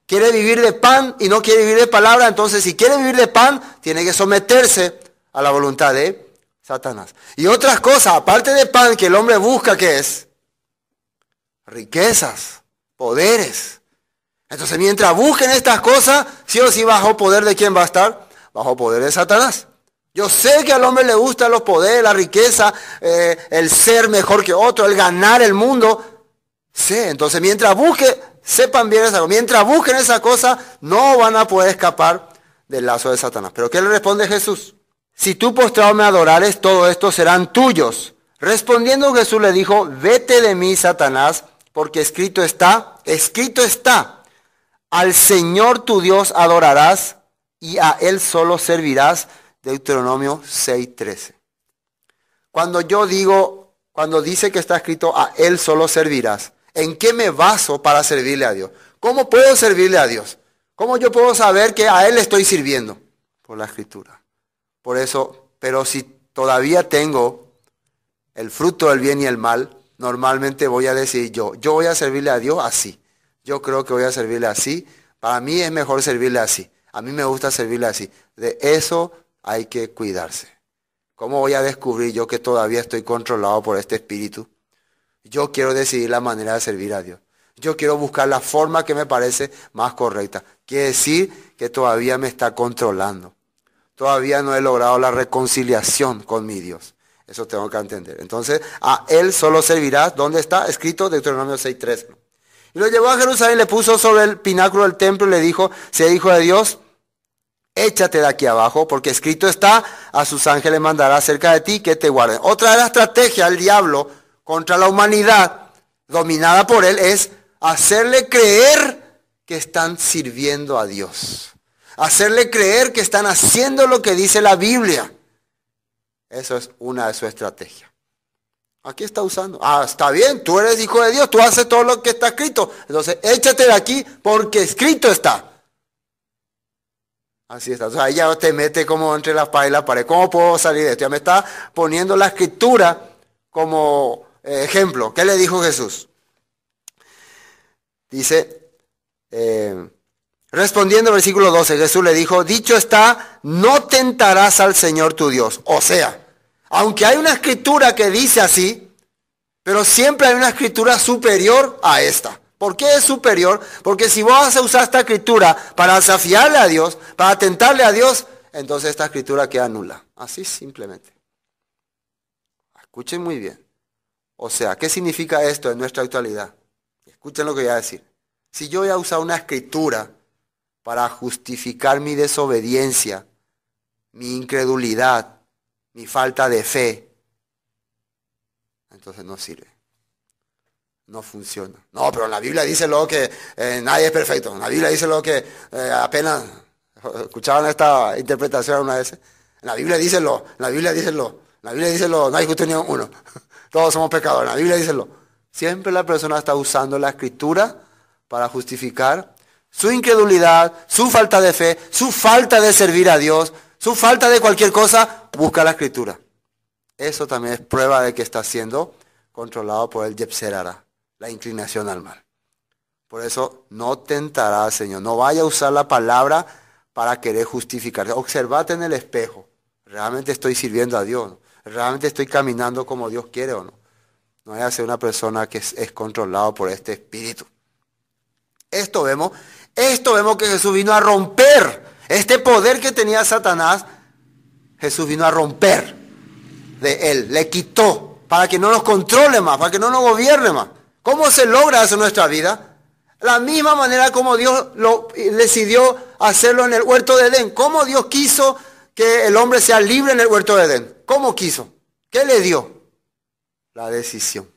B: quiere vivir de pan y no quiere vivir de palabra. Entonces si quiere vivir de pan, tiene que someterse a la voluntad de Satanás. Y otras cosas, aparte de pan, que el hombre busca, ¿qué es? Riquezas, poderes. Entonces mientras busquen estas cosas, sí o sí bajo poder de quién va a estar? Bajo poder de Satanás. Yo sé que al hombre le gustan los poderes, la riqueza, el ser mejor que otro, el ganar el mundo. Sí, entonces mientras sepan bien esa cosa, mientras busquen esa cosa, no van a poder escapar del lazo de Satanás. ¿Pero qué le responde Jesús? Si tú postrado me adorares, todo esto serán tuyos. Respondiendo Jesús le dijo, vete de mí, Satanás, porque escrito está, al Señor tu Dios adorarás y a Él solo servirás. Deuteronomio 6:13. Cuando dice que está escrito a Él solo servirás, ¿en qué me baso para servirle a Dios? ¿Cómo puedo servirle a Dios? ¿Cómo yo puedo saber que a Él le estoy sirviendo? Por la Escritura. Por eso, pero si todavía tengo el fruto del bien y el mal, normalmente voy a decir yo voy a servirle a Dios así. Yo creo que voy a servirle así. Para mí es mejor servirle así. A mí me gusta servirle así. De eso hay que cuidarse. ¿Cómo voy a descubrir yo que todavía estoy controlado por este espíritu? Yo quiero decidir la manera de servir a Dios. Yo quiero buscar la forma que me parece más correcta. Quiere decir que todavía me está controlando. Todavía no he logrado la reconciliación con mi Dios. Eso tengo que entender. Entonces, a Él solo servirás. ¿Dónde está? Escrito Deuteronomio 6:3. Y lo llevó a Jerusalén, le puso sobre el pináculo del templo y le dijo, si es hijo de Dios, échate de aquí abajo, porque escrito está, a sus ángeles mandará cerca de ti que te guarden. Otra de las estrategias del diablo contra la humanidad, dominada por él, es hacerle creer que están sirviendo a Dios. hacerle creer que están haciendo lo que dice la Biblia. Eso es una de sus estrategias. Aquí está usando. Está bien, tú eres hijo de Dios, tú haces todo lo que está escrito. Entonces, échate de aquí porque escrito está. Así está. O sea, ahí ya te mete como entre la espada y la pared. ¿Cómo puedo salir de esto? Ya me está poniendo la escritura como ejemplo. ¿Qué le dijo Jesús? Dice, respondiendo versículo 12, Jesús le dijo, dicho está, no tentarás al Señor tu Dios. O sea, aunque hay una escritura que dice así, pero siempre hay una escritura superior a esta. ¿Por qué es superior? Porque si vos vas a usar esta escritura para desafiarle a Dios, para tentarle a Dios, entonces esta escritura queda nula. Así simplemente. Escuchen muy bien. O sea, ¿qué significa esto en nuestra actualidad? Escuchen lo que voy a decir. Si yo voy a usar una escritura para justificar mi desobediencia, mi incredulidad, mi falta de fe, entonces no sirve. No funciona. No, pero en la Biblia dice luego que nadie es perfecto. En la Biblia dice luego que apenas... ¿Escuchaban esta interpretación alguna vez? En la Biblia dice lo. En la Biblia dice lo. En la Biblia dice lo. No hay justo ni uno. Todos somos pecadores. En la Biblia dice lo. Siempre la persona está usando la escritura para justificar su incredulidad, su falta de fe, su falta de servir a Dios, su falta de cualquier cosa. Busca la escritura. Eso también es prueba de que está siendo controlado por el Yetzer Hara. La inclinación al mal. Por eso no tentará al Señor. No vaya a usar la palabra para querer justificar. Observate en el espejo. ¿Realmente estoy sirviendo a Dios? ¿Realmente estoy caminando como Dios quiere o no? No vaya a ser una persona que es controlado por este espíritu. Esto vemos que Jesús vino a romper. Este poder que tenía Satanás, Jesús vino a romper de él. Le quitó para que no nos controle más, para que no nos gobierne más. ¿Cómo se logra eso en nuestra vida? La misma manera como Dios lo decidió hacerlo en el huerto de Edén. ¿Cómo Dios quiso que el hombre sea libre en el huerto de Edén? ¿Cómo quiso? ¿Qué le dio? La decisión.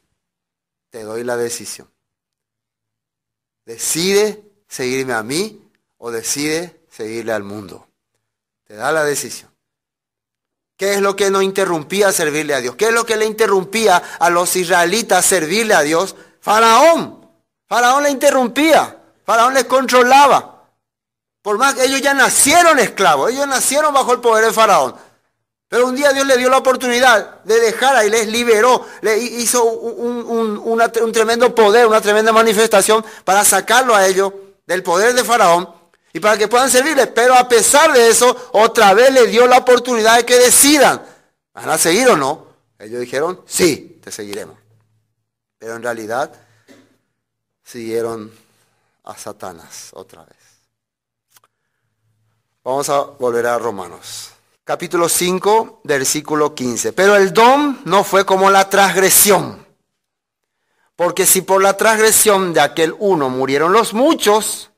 B: Te doy la decisión. Decide seguirme a mí o decide seguirle al mundo. Te da la decisión. ¿Qué es lo que nos interrumpía servirle a Dios? ¿Qué es lo que le interrumpía a los israelitas servirle a Dios? Faraón. Faraón le interrumpía. Faraón les controlaba. Por más que ellos ya nacieron esclavos. Ellos nacieron bajo el poder de Faraón. Pero un día Dios le dio la oportunidad de dejar ahí, les liberó. Le hizo un tremendo poder, una tremenda manifestación para sacarlo a ellos del poder de Faraón. Y para que puedan servirle. Pero a pesar de eso, otra vez le dio la oportunidad de que decidan. ¿Van a seguir o no? Ellos dijeron, sí, te seguiremos. Pero en realidad siguieron a Satanás otra vez. Vamos a volver a Romanos. Capítulo 5, versículo 15. Pero el don no fue como la transgresión. Porque si por la transgresión de aquel uno murieron los muchos,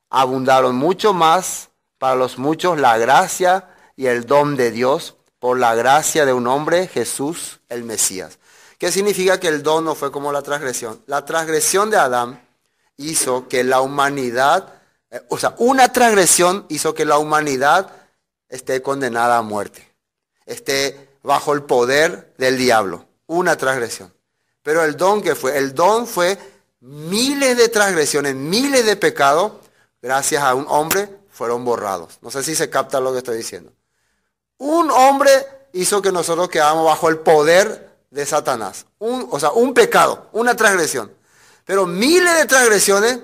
B: abundaron mucho más para los muchos la gracia y el don de Dios por la gracia de un hombre, Jesús el Mesías. ¿Qué significa que el don no fue como la transgresión? La transgresión de Adán hizo que la humanidad, una transgresión hizo que la humanidad esté condenada a muerte, esté bajo el poder del diablo. Una transgresión. Pero el don, ¿qué fue? El don fue miles de transgresiones, miles de pecados, gracias a un hombre, fueron borrados. No sé si se capta lo que estoy diciendo. Un hombre hizo que nosotros quedáramos bajo el poder de Satanás. Un pecado, una transgresión. Pero miles de transgresiones,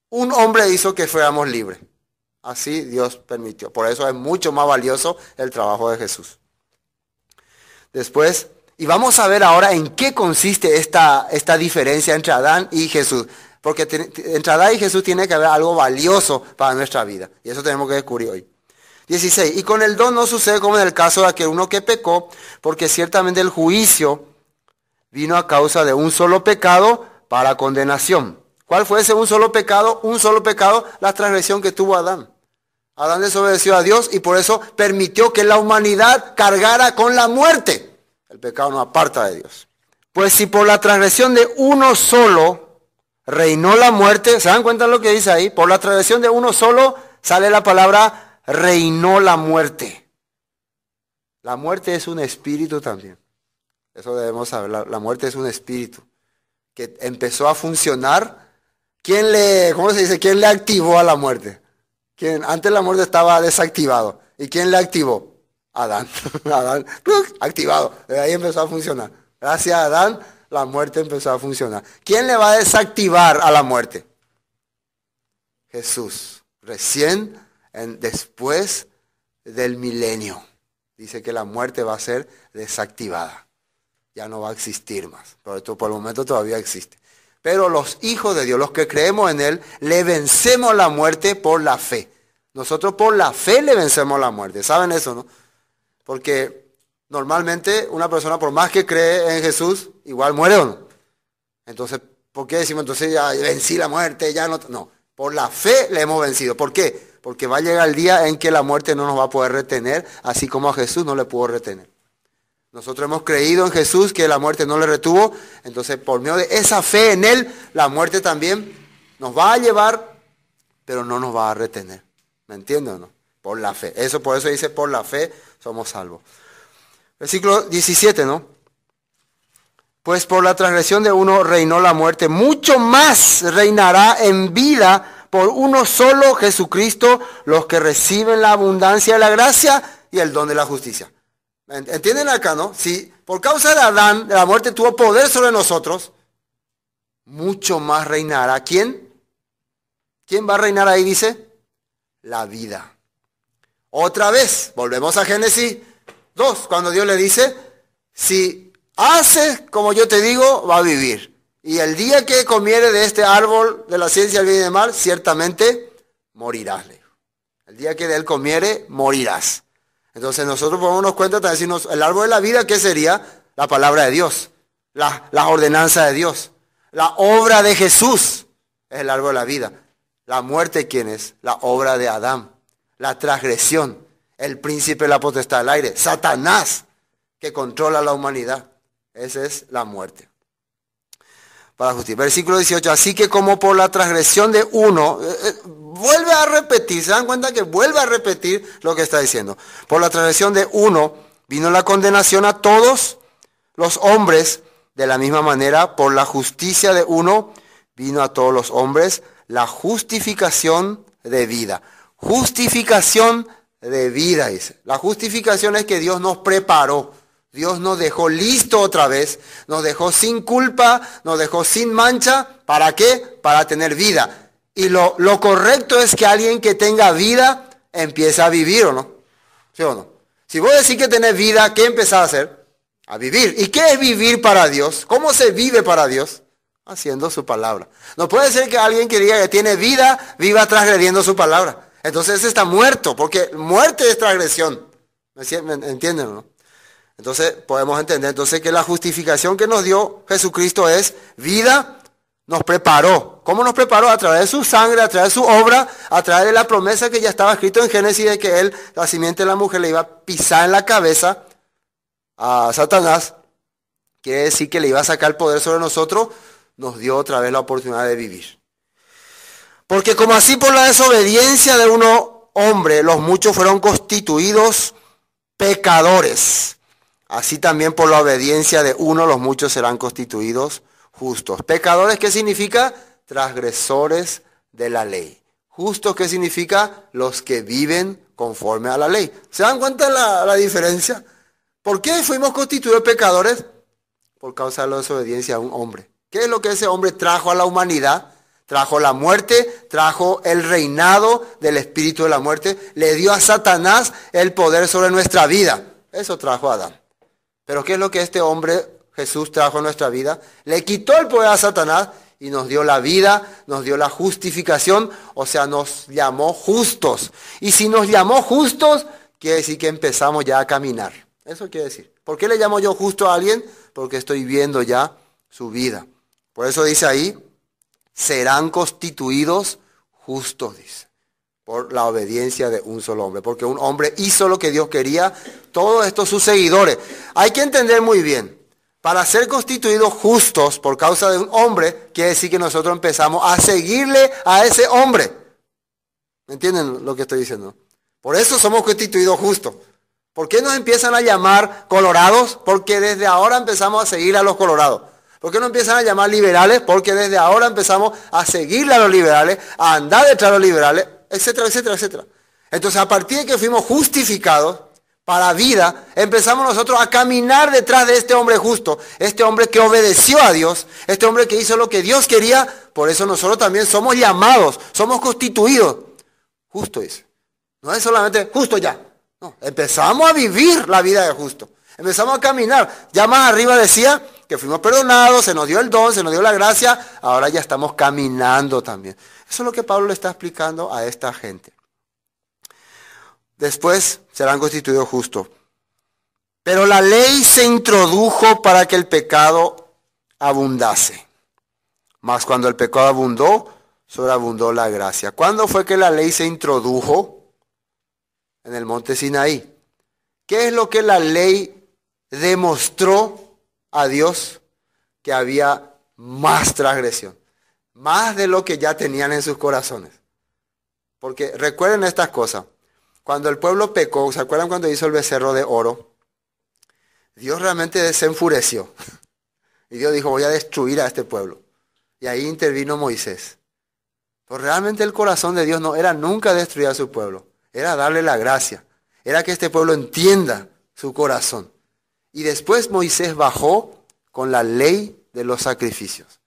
B: un hombre hizo que fuéramos libres. Así Dios permitió. Por eso es mucho más valioso el trabajo de Jesús. Después, y vamos a ver ahora en qué consiste esta diferencia entre Adán y Jesús. Porque entre Adán y Jesús tiene que haber algo valioso para nuestra vida. Y eso tenemos que descubrir hoy. 16. Y con el don no sucede como en el caso de aquel uno que pecó, porque ciertamente el juicio vino a causa de un solo pecado para condenación. ¿Cuál fue ese un solo pecado? Un solo pecado, la transgresión que tuvo Adán. Adán desobedeció a Dios y por eso permitió que la humanidad cargara con la muerte. El pecado nos aparta de Dios. Pues si por la transgresión de uno solo reinó la muerte, ¿se dan cuenta de lo que dice ahí? Por la transgresión de uno solo sale la palabra reinó la muerte. La muerte es un espíritu también. Eso debemos saber. La muerte es un espíritu que empezó a funcionar. ¿Cómo se dice? ¿Quién le activó a la muerte? Antes la muerte estaba desactivado. ¿Y quién le activó? Adán. Adán, activado. Desde ahí empezó a funcionar. Gracias a Adán, la muerte empezó a funcionar. ¿Quién le va a desactivar a la muerte? Jesús. Después del milenio. Dice que la muerte va a ser desactivada. Ya no va a existir más. Por el momento todavía existe. Pero los hijos de Dios, los que creemos en Él, le vencemos la muerte por la fe. Nosotros por la fe le vencemos la muerte. ¿Saben eso, no? Porque normalmente una persona, por más que cree en Jesús, igual muere o no. Entonces, ¿por qué decimos entonces ya vencí la muerte? Ya no. No, por la fe le hemos vencido. ¿Por qué? Porque va a llegar el día en que la muerte no nos va a poder retener, así como a Jesús no le pudo retener. Nosotros hemos creído en Jesús que la muerte no le retuvo, entonces por medio de esa fe en Él, la muerte también nos va a llevar, pero no nos va a retener. ¿Me entienden o no? Por la fe. Por eso dice, por la fe somos salvos. Versículo 17, ¿no? Pues por la transgresión de uno reinó la muerte, mucho más reinará en vida por uno solo, Jesucristo, los que reciben la abundancia de la gracia y el don de la justicia. ¿Entienden acá, no? Si por causa de Adán, la muerte tuvo poder sobre nosotros, mucho más reinará. ¿Quién? ¿Quién va a reinar ahí, dice? La vida. Otra vez, volvemos a Génesis 2, cuando Dios le dice, si haces como yo te digo, va a vivir. Y el día que comiere de este árbol de la ciencia del bien y del mal, ciertamente morirás. El día que de él comiere, morirás. Entonces nosotros podemos darnos cuenta, decirnos, el árbol de la vida, ¿qué sería? La palabra de Dios, la ordenanza de Dios, la obra de Jesús es el árbol de la vida. La muerte, ¿quién es? La obra de Adán, la transgresión, el príncipe de la potestad del aire, Satanás, que controla la humanidad. Esa es la muerte. Para justicia. Versículo 18, así que como por la transgresión de uno, vuelve a repetir, se dan cuenta que vuelve a repetir lo que está diciendo. Por la transgresión de uno vino la condenación a todos los hombres, de la misma manera, por la justicia de uno vino a todos los hombres la justificación de vida. Justificación de vida, dice. La justificación es que Dios nos preparó. Dios nos dejó listo otra vez, nos dejó sin culpa, nos dejó sin mancha. ¿Para qué? Para tener vida. Y lo correcto es que alguien que tenga vida empiece a vivir, ¿o no? ¿Sí o no? Si vos decís que tenés vida, ¿qué empezás a hacer? A vivir. ¿Y qué es vivir para Dios? ¿Cómo se vive para Dios? Haciendo su palabra. No puede ser que alguien que diga que tiene vida, viva transgrediendo su palabra. Entonces ese está muerto, porque muerte es transgresión. ¿Me entienden o no? Entonces podemos entender entonces que la justificación que nos dio Jesucristo es vida, nos preparó. ¿Cómo nos preparó? A través de su sangre, a través de su obra, a través de la promesa que ya estaba escrito en Génesis de que él, la simiente de la mujer, le iba a pisar en la cabeza a Satanás. Quiere decir que le iba a sacar el poder sobre nosotros, nos dio otra vez la oportunidad de vivir. Porque como así por la desobediencia de uno hombre, los muchos fueron constituidos pecadores. Así también por la obediencia de uno, los muchos serán constituidos justos. Pecadores, ¿qué significa? Transgresores de la ley. Justos, ¿qué significa? Los que viven conforme a la ley. ¿Se dan cuenta la diferencia? ¿Por qué fuimos constituidos pecadores? Por causa de la desobediencia a un hombre. ¿Qué es lo que ese hombre trajo a la humanidad? Trajo la muerte, trajo el reinado del espíritu de la muerte, le dio a Satanás el poder sobre nuestra vida. Eso trajo a Adán. Pero ¿qué es lo que este hombre, Jesús, trajo a nuestra vida? Le quitó el poder a Satanás y nos dio la vida, nos dio la justificación, o sea, nos llamó justos. Y si nos llamó justos, quiere decir que empezamos ya a caminar. Eso quiere decir. ¿Por qué le llamo yo justo a alguien? Porque estoy viendo ya su vida. Por eso dice ahí, serán constituidos justos, dice. Por la obediencia de un solo hombre. Porque un hombre hizo lo que Dios quería. Todos estos sus seguidores. Hay que entender muy bien. Para ser constituidos justos por causa de un hombre, quiere decir que nosotros empezamos a seguirle a ese hombre. ¿Me entienden lo que estoy diciendo? Por eso somos constituidos justos. ¿Por qué nos empiezan a llamar colorados? Porque desde ahora empezamos a seguir a los colorados. ¿Por qué no empiezan a llamar liberales? Porque desde ahora empezamos a seguirle a los liberales, a andar detrás de los liberales, etcétera, etcétera, etcétera. Entonces, a partir de que fuimos justificados para vida, empezamos nosotros a caminar detrás de este hombre justo, este hombre que obedeció a Dios, este hombre que hizo lo que Dios quería. Por eso nosotros también somos llamados, somos constituidos. Justo dice. No es solamente justo ya. No, empezamos a vivir la vida de justo. Empezamos a caminar. Ya más arriba decía que fuimos perdonados, se nos dio el don, se nos dio la gracia. Ahora ya estamos caminando también. Eso es lo que Pablo le está explicando a esta gente. Después serán constituidos justos. Pero la ley se introdujo para que el pecado abundase. Mas cuando el pecado abundó, sobreabundó la gracia. ¿Cuándo fue que la ley se introdujo? En el monte Sinaí. ¿Qué es lo que la ley demostró a Dios? Que había más transgresión. Más de lo que ya tenían en sus corazones. Porque recuerden estas cosas. Cuando el pueblo pecó, ¿se acuerdan cuando hizo el becerro de oro? Dios realmente se enfureció. Y Dios dijo, voy a destruir a este pueblo. Y ahí intervino Moisés. Pero realmente el corazón de Dios no era nunca destruir a su pueblo. Era darle la gracia. Era que este pueblo entienda su corazón. Y después Moisés bajó con la ley de los sacrificios.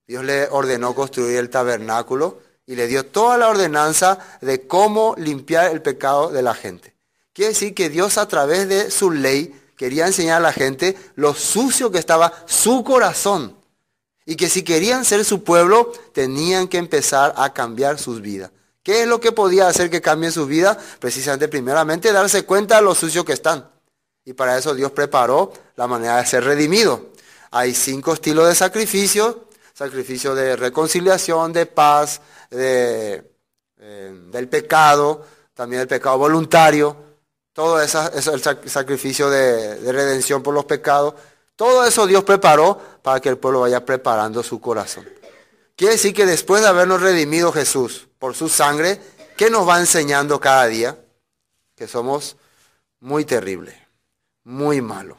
B: Dios le ordenó construir el tabernáculo y le dio toda la ordenanza de cómo limpiar el pecado de la gente. Quiere decir que Dios a través de su ley quería enseñar a la gente lo sucio que estaba su corazón. Y que si querían ser su pueblo, tenían que empezar a cambiar sus vidas. ¿Qué es lo que podía hacer que cambien sus vidas? Precisamente, primeramente, darse cuenta de lo sucio que están. Y para eso Dios preparó la manera de ser redimido. Hay 5 estilos de sacrificio. Sacrificio de reconciliación, de paz, del pecado, también el pecado voluntario. Todo eso es el sacrificio de redención por los pecados. Todo eso Dios preparó para que el pueblo vaya preparando su corazón. Quiere decir que después de habernos redimido Jesús por su sangre, ¿qué nos va enseñando cada día? Que somos muy terribles, muy malos.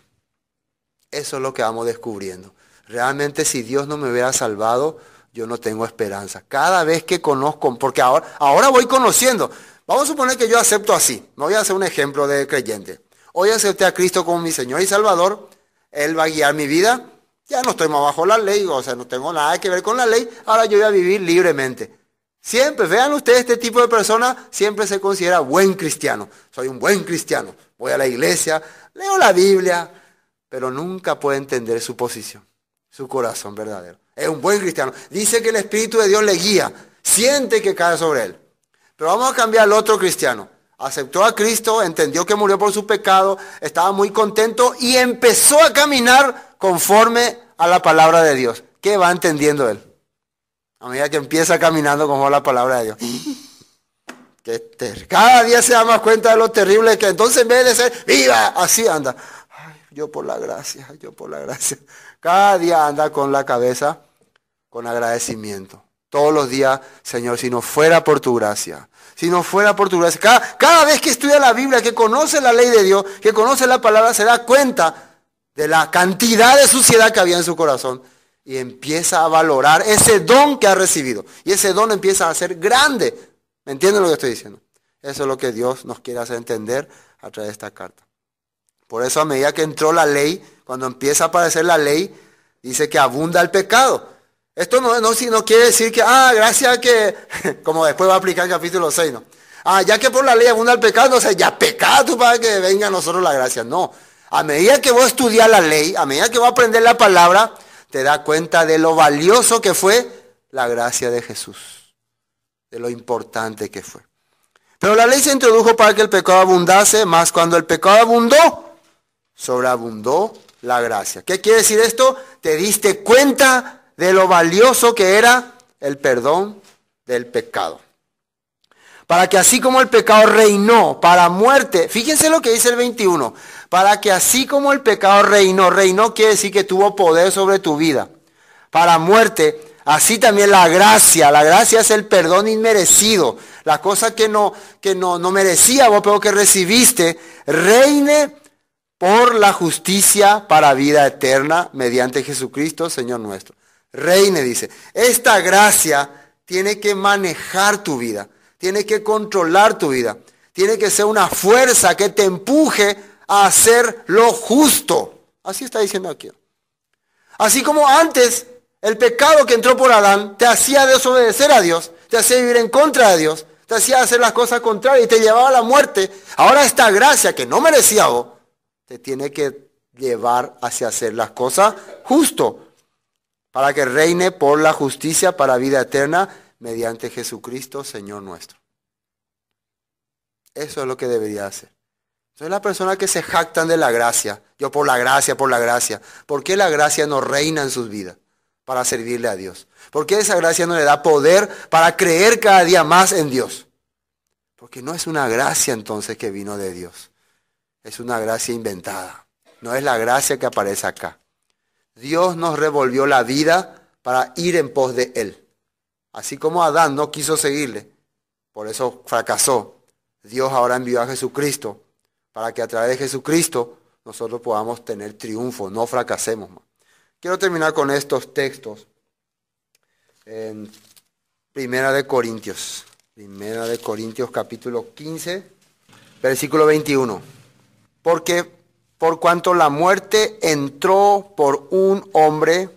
B: Eso es lo que vamos descubriendo. Realmente si Dios no me hubiera salvado, yo no tengo esperanza. Cada vez que conozco, porque ahora voy conociendo. Vamos a suponer que yo acepto así. Me voy a hacer un ejemplo de creyente. Hoy acepté a Cristo como mi Señor y Salvador. Él va a guiar mi vida. Ya no estoy más bajo la ley, o sea, no tengo nada que ver con la ley. Ahora yo voy a vivir libremente. Siempre, vean ustedes, este tipo de persona siempre se considera buen cristiano. Soy un buen cristiano. Voy a la iglesia, leo la Biblia, pero nunca puede entender su posición, su corazón verdadero. Es un buen cristiano. Dice que el Espíritu de Dios le guía. Siente que cae sobre él. Pero vamos a cambiar al otro cristiano. Aceptó a Cristo, entendió que murió por su pecado, estaba muy contento y empezó a caminar conforme a la palabra de Dios. ¿Qué va entendiendo él? A medida que empieza caminando conforme a la palabra de Dios. Cada día se da más cuenta de lo terrible que entonces en vez de ser viva, así anda. Ay, yo por la gracia, yo por la gracia. Cada día anda con la cabeza con agradecimiento. Todos los días, Señor, si no fuera por tu gracia, si no fuera por tu gracia. Cada vez que estudia la Biblia, que conoce la ley de Dios, que conoce la palabra, se da cuenta de la cantidad de suciedad que había en su corazón y empieza a valorar ese don que ha recibido. Y ese don empieza a ser grande. ¿Me entienden lo que estoy diciendo? Eso es lo que Dios nos quiere hacer entender a través de esta carta. Por eso a medida que entró la ley, cuando empieza a aparecer la ley, dice que abunda el pecado. Esto no quiere decir que, gracias a que, como después va a aplicar en capítulo 6, ¿no? Ya que por la ley abunda el pecado, no sé, ya pecado tú para que venga a nosotros la gracia. No, a medida que vos estudias la ley, a medida que vos aprendes la palabra, te das cuenta de lo valioso que fue la gracia de Jesús, de lo importante que fue. Pero la ley se introdujo para que el pecado abundase, más cuando el pecado abundó, sobreabundó la gracia. ¿Qué quiere decir esto? Te diste cuenta de lo valioso que era el perdón del pecado. Para que así como el pecado reinó para muerte, fíjense lo que dice el 21, para que así como el pecado reinó quiere decir que tuvo poder sobre tu vida, para muerte, así también la gracia es el perdón inmerecido, las cosas que no merecíamos, pero que recibiste, reine por la justicia para vida eterna mediante Jesucristo, Señor nuestro. Reine, dice. Esta gracia tiene que manejar tu vida, tiene que controlar tu vida, tiene que ser una fuerza que te empuje a hacer lo justo. Así está diciendo aquí. Así como antes el pecado que entró por Adán te hacía desobedecer a Dios, te hacía vivir en contra de Dios, te hacía hacer las cosas contrarias y te llevaba a la muerte. Ahora esta gracia que no merecía vos, te tiene que llevar hacia hacer las cosas justo, para que reine por la justicia para vida eterna mediante Jesucristo, Señor nuestro. Eso es lo que debería hacer. Entonces las personas que se jactan de la gracia, yo por la gracia, ¿por qué la gracia no reina en sus vidas para servirle a Dios? ¿Por qué esa gracia no le da poder para creer cada día más en Dios? Porque no es una gracia entonces que vino de Dios. Es una gracia inventada. No es la gracia que aparece acá. Dios nos revolvió la vida para ir en pos de Él. Así como Adán no quiso seguirle, por eso fracasó. Dios ahora envió a Jesucristo para que a través de Jesucristo nosotros podamos tener triunfo, no fracasemos más. Quiero terminar con estos textos en Primera de Corintios capítulo 15, versículo 21. Porque por cuanto la muerte entró por un hombre,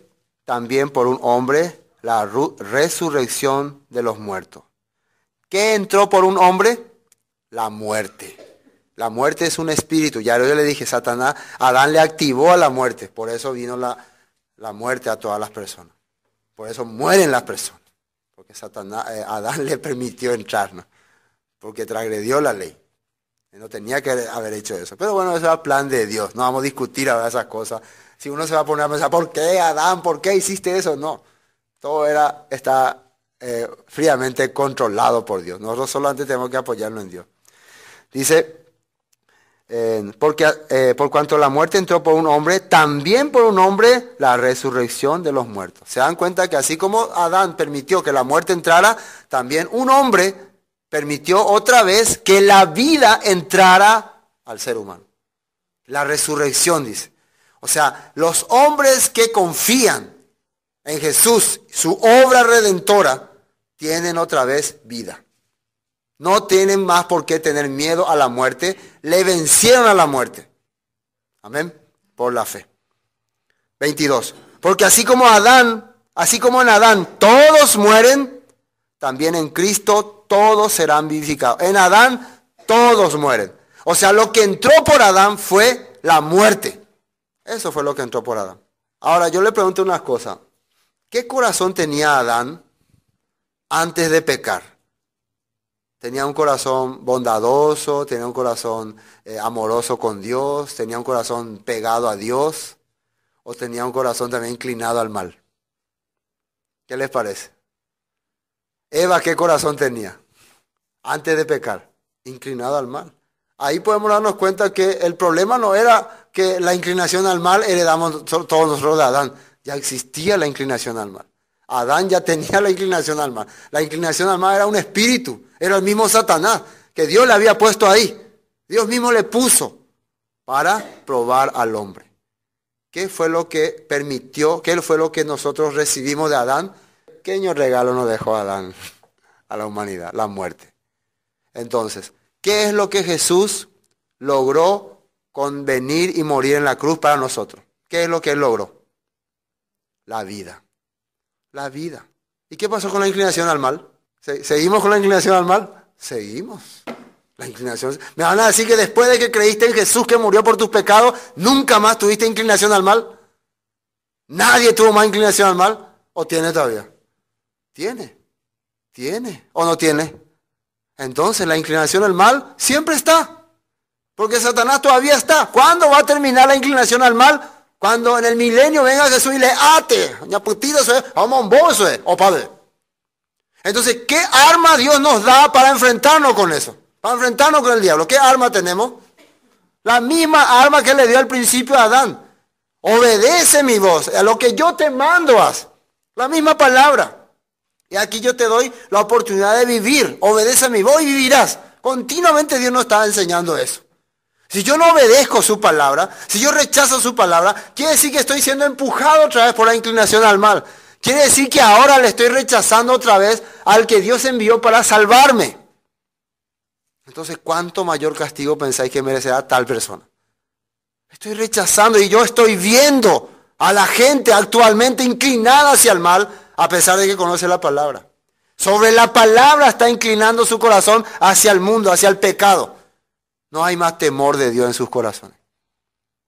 B: también por un hombre la resurrección de los muertos. ¿Qué entró por un hombre? La muerte. La muerte es un espíritu. Ya yo le dije, Satanás, Adán le activó a la muerte. Por eso vino la muerte a todas las personas. Por eso mueren las personas. Porque Adán le permitió entrar, ¿no? Porque transgredió la ley. No tenía que haber hecho eso. Pero bueno, ese era el plan de Dios. No vamos a discutir ahora esas cosas. Si uno se va a poner a pensar, ¿por qué Adán? ¿Por qué hiciste eso? No. Todo está fríamente controlado por Dios. Nosotros solamente tenemos que apoyarnos en Dios. Dice, por cuanto la muerte entró por un hombre, también por un hombre la resurrección de los muertos. Se dan cuenta que así como Adán permitió que la muerte entrara, también un hombre permitió otra vez que la vida entrara al ser humano. La resurrección, dice. O sea, los hombres que confían en Jesús, su obra redentora, tienen otra vez vida. No tienen más por qué tener miedo a la muerte. Le vencieron a la muerte. Amén. Por la fe. 22. Porque así como en Adán todos mueren, también en Cristo todos serán vivificados. En Adán todos mueren. O sea, lo que entró por Adán fue la muerte. Eso fue lo que entró por Adán. Ahora yo le pregunto una cosa. ¿Qué corazón tenía Adán antes de pecar? Tenía un corazón bondadoso, tenía un corazón amoroso con Dios, tenía un corazón pegado a Dios, o tenía un corazón también inclinado al mal. ¿Qué les parece? Eva, ¿qué corazón tenía antes de pecar? Inclinado al mal. Ahí podemos darnos cuenta que el problema no era que la inclinación al mal heredamos todos nosotros de Adán. Ya existía la inclinación al mal. Adán ya tenía la inclinación al mal. La inclinación al mal era un espíritu. Era el mismo Satanás que Dios le había puesto ahí. Dios mismo le puso para probar al hombre. ¿Qué fue lo que permitió? ¿Qué fue lo que nosotros recibimos de Adán? Pequeño regalo nos dejó Adán a la humanidad, la muerte. Entonces, ¿qué es lo que Jesús logró con venir y morir en la cruz para nosotros? ¿Qué es lo que Él logró? La vida. La vida. ¿Y qué pasó con la inclinación al mal? ¿Seguimos con la inclinación al mal? Seguimos. La inclinación. ¿Me van a decir que después de que creíste en Jesús que murió por tus pecados, nunca más tuviste inclinación al mal? ¿Nadie tuvo más inclinación al mal? ¿O tiene todavía? Tiene. ¿Tiene o no tiene? Entonces la inclinación al mal siempre está. Porque Satanás todavía está. ¿Cuándo va a terminar la inclinación al mal? Cuando en el milenio venga Jesús y le ate. Entonces, ¿qué arma Dios nos da para enfrentarnos con eso? Para enfrentarnos con el diablo. ¿Qué arma tenemos? La misma arma que le dio al principio a Adán. Obedece mi voz. A lo que yo te mando haz. La misma palabra. Y aquí yo te doy la oportunidad de vivir. Obedece a mi voz y vivirás. Continuamente Dios nos está enseñando eso. Si yo no obedezco su palabra, si yo rechazo su palabra, quiere decir que estoy siendo empujado otra vez por la inclinación al mal. Quiere decir que ahora le estoy rechazando otra vez al que Dios envió para salvarme. Entonces, ¿cuánto mayor castigo pensáis que merecerá tal persona? Estoy rechazando y yo estoy viendo a la gente actualmente inclinada hacia el mal, a pesar de que conoce la palabra. Sobre la palabra está inclinando su corazón hacia el mundo, hacia el pecado. No hay más temor de Dios en sus corazones.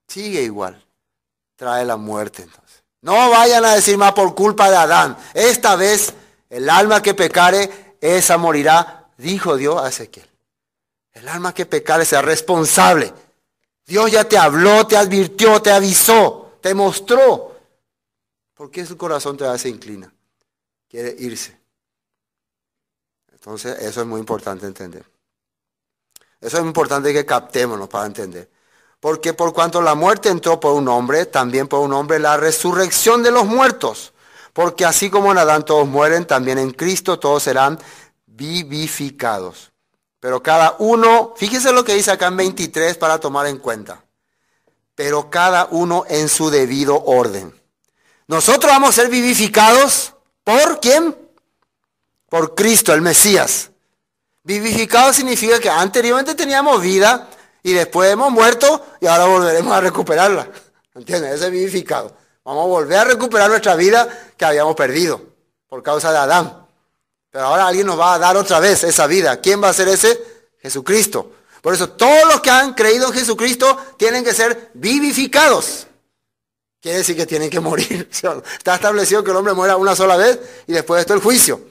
B: Sigue igual. Trae la muerte entonces. No vayan a decir más por culpa de Adán. Esta vez el alma que pecare, esa morirá, dijo Dios a Ezequiel. El alma que pecare sea responsable. Dios ya te habló, te advirtió, te avisó, te mostró. ¿Por qué su corazón todavía se inclina? Quiere irse. Entonces eso es muy importante entender. Eso es importante que captémonos para entender. Porque por cuanto la muerte entró por un hombre, también por un hombre la resurrección de los muertos. Porque así como en Adán todos mueren, también en Cristo todos serán vivificados. Pero cada uno, fíjese lo que dice acá en 23 para tomar en cuenta. Pero cada uno en su debido orden. Nosotros vamos a ser vivificados ¿por quién? Por Cristo, el Mesías. Vivificado significa que anteriormente teníamos vida y después hemos muerto y ahora volveremos a recuperarla. ¿Entiendes? Ese es vivificado. Vamos a volver a recuperar nuestra vida que habíamos perdido por causa de Adán. Pero ahora alguien nos va a dar otra vez esa vida. ¿Quién va a ser ese? Jesucristo. Por eso todos los que han creído en Jesucristo tienen que ser vivificados. Quiere decir que tienen que morir. Está establecido que el hombre muera una sola vez y después de esto el juicio.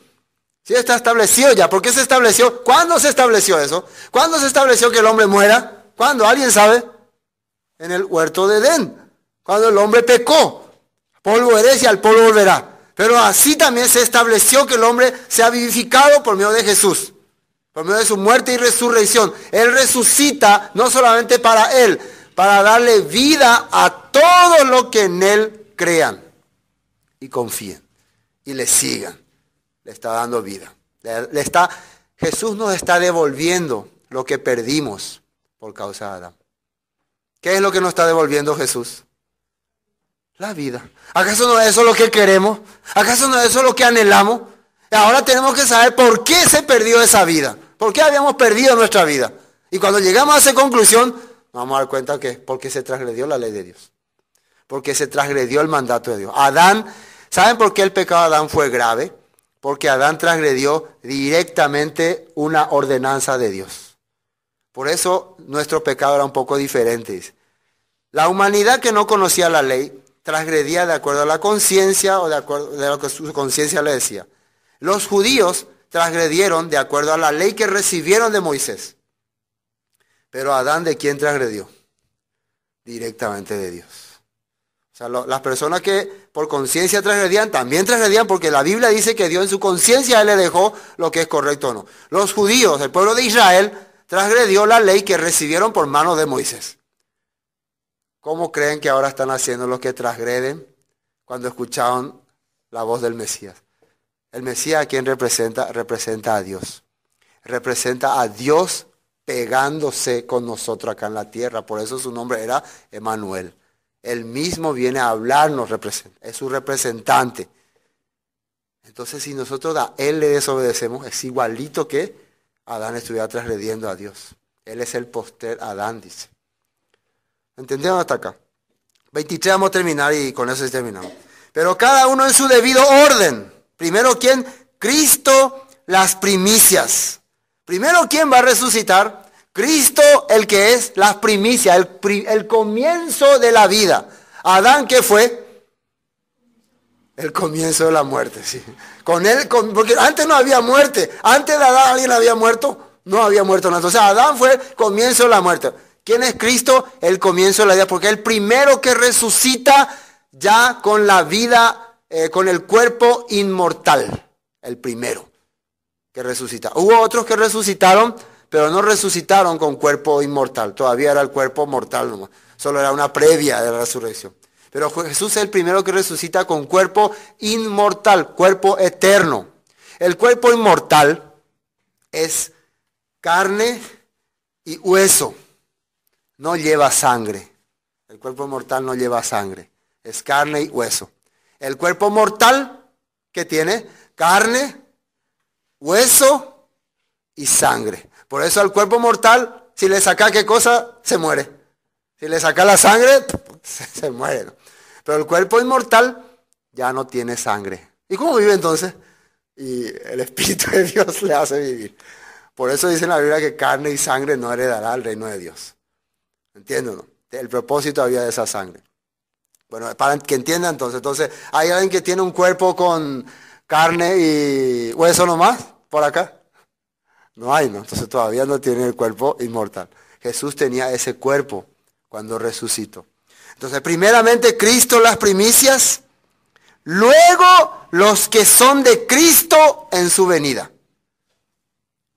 B: Sí, está establecido ya. ¿Por qué se estableció? ¿Cuándo se estableció eso? ¿Cuándo se estableció que el hombre muera? ¿Cuándo? ¿Alguien sabe? En el huerto de Edén. Cuando el hombre pecó. Polvo eres y al polvo volverá. Pero así también se estableció que el hombre sea vivificado por medio de Jesús. Por medio de su muerte y resurrección. Él resucita no solamente para él, para darle vida a todos los que en él crean y confíen y le sigan. Le está dando vida. Jesús nos está devolviendo lo que perdimos por causa de Adán. ¿Qué es lo que nos está devolviendo Jesús? La vida. ¿Acaso no es eso lo que queremos? ¿Acaso no es eso lo que anhelamos? Y ahora tenemos que saber por qué se perdió esa vida. ¿Por qué habíamos perdido nuestra vida? Y cuando llegamos a esa conclusión, nos vamos a dar cuenta que es porque se transgredió la ley de Dios. Porque se transgredió el mandato de Dios. Adán, ¿saben por qué el pecado de Adán fue grave? Porque Adán transgredió directamente una ordenanza de Dios. Por eso nuestro pecado era un poco diferente. La humanidad que no conocía la ley transgredía de acuerdo a la conciencia o de acuerdo a lo que su conciencia le decía. Los judíos transgredieron de acuerdo a la ley que recibieron de Moisés. Pero Adán, ¿de quién transgredió? Directamente de Dios. O sea, las personas que por conciencia transgredían, también transgredían porque la Biblia dice que Dios en su conciencia Él le dejó lo que es correcto o no. Los judíos, el pueblo de Israel, transgredió la ley que recibieron por manos de Moisés. ¿Cómo creen que ahora están haciendo los que transgreden cuando escucharon la voz del Mesías? El Mesías, ¿a quién representa? Representa a Dios. Representa a Dios pegándose con nosotros acá en la tierra. Por eso su nombre era Emmanuel. Él mismo viene a hablarnos, es su representante. Entonces, si nosotros a Él le desobedecemos, es igualito que Adán estuviera transgrediendo a Dios. Él es el póster Adán, dice. ¿Entendieron hasta acá? 23 vamos a terminar y con eso terminamos. Pero cada uno en su debido orden. Primero, ¿quién? Cristo, las primicias. Primero, ¿quién va a resucitar? Cristo, el que es las primicias, el comienzo de la vida. Adán, ¿qué fue? El comienzo de la muerte, sí. Con él, porque antes no había muerte. Antes de Adán, ¿alguien había muerto? No había muerto nada. O sea, Adán fue el comienzo de la muerte. ¿Quién es Cristo? El comienzo de la vida. Porque el primero que resucita ya con la vida, con el cuerpo inmortal. El primero que resucita. Hubo otros que resucitaron, pero no resucitaron con cuerpo inmortal. Todavía era el cuerpo mortal nomás. Solo era una previa de la resurrección. Pero Jesús es el primero que resucita con cuerpo inmortal, cuerpo eterno. El cuerpo inmortal es carne y hueso, no lleva sangre. El cuerpo mortal no lleva sangre, es carne y hueso. El cuerpo mortal, ¿qué tiene? Carne, hueso y sangre. Por eso al cuerpo mortal, si le saca qué cosa, se muere. Si le saca la sangre, se muere, ¿no? Pero el cuerpo inmortal ya no tiene sangre. ¿Y cómo vive entonces? Y el Espíritu de Dios le hace vivir. Por eso dice en la Biblia que carne y sangre no heredará el reino de Dios. ¿Entienden, no? El propósito había de esa sangre. Bueno, para que entiendan entonces, ¿hay alguien que tiene un cuerpo con carne y hueso nomás por acá? No hay, ¿no? Entonces todavía no tiene el cuerpo inmortal. Jesús tenía ese cuerpo cuando resucitó. Entonces, primeramente Cristo las primicias, luego los que son de Cristo en su venida.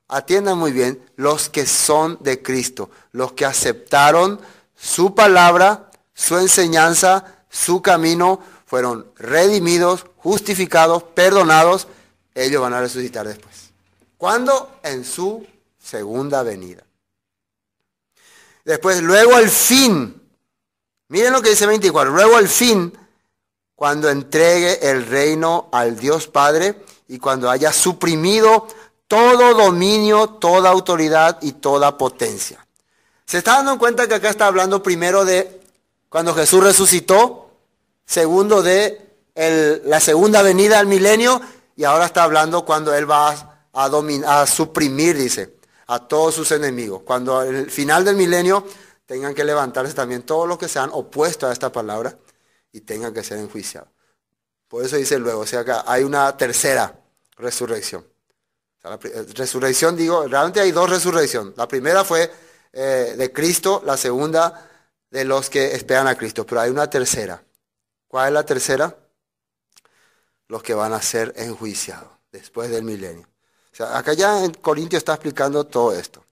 B: Atiendan muy bien, los que son de Cristo, los que aceptaron su palabra, su enseñanza, su camino, fueron redimidos, justificados, perdonados, ellos van a resucitar después. ¿Cuándo? En su segunda venida. Después, luego al fin, miren lo que dice 24, luego al fin, cuando entregue el reino al Dios Padre y cuando haya suprimido todo dominio, toda autoridad y toda potencia. ¿Se está dando cuenta que acá está hablando primero de cuando Jesús resucitó? Segundo de la segunda venida al milenio. Y ahora está hablando cuando Él va a suprimir, dice, a todos sus enemigos. Cuando al final del milenio tengan que levantarse también todos los que se han opuesto a esta palabra y tengan que ser enjuiciados. Por eso dice luego, o sea que hay una tercera resurrección. La resurrección, digo, realmente hay dos resurrecciones. La primera fue de Cristo, la segunda de los que esperan a Cristo. Pero hay una tercera. ¿Cuál es la tercera? Los que van a ser enjuiciados después del milenio. O sea, acá ya en Corintios está explicando todo esto.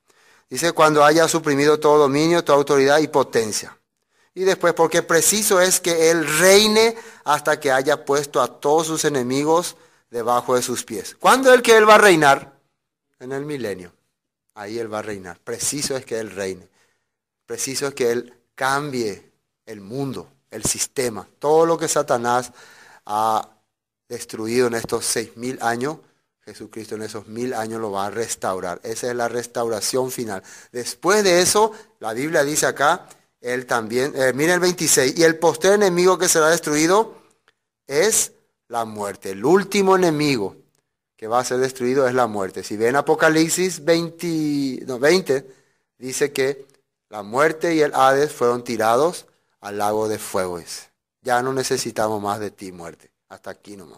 B: Dice, cuando haya suprimido todo dominio, toda autoridad y potencia. Y después, porque preciso es que Él reine hasta que haya puesto a todos sus enemigos debajo de sus pies. ¿Cuándo es que Él va a reinar? En el milenio. Ahí Él va a reinar. Preciso es que Él reine. Preciso es que Él cambie el mundo, el sistema. Todo lo que Satanás ha destruido en estos 6.000 años, Jesucristo en esos 1.000 años lo va a restaurar. Esa es la restauración final. Después de eso, la Biblia dice acá, Él también, miren el 26, y el postrer enemigo que será destruido es la muerte. El último enemigo que va a ser destruido es la muerte. Si ven Apocalipsis 20, dice que la muerte y el Hades fueron tirados al lago de fuego. Ya no necesitamos más de ti, muerte. Hasta aquí nomás.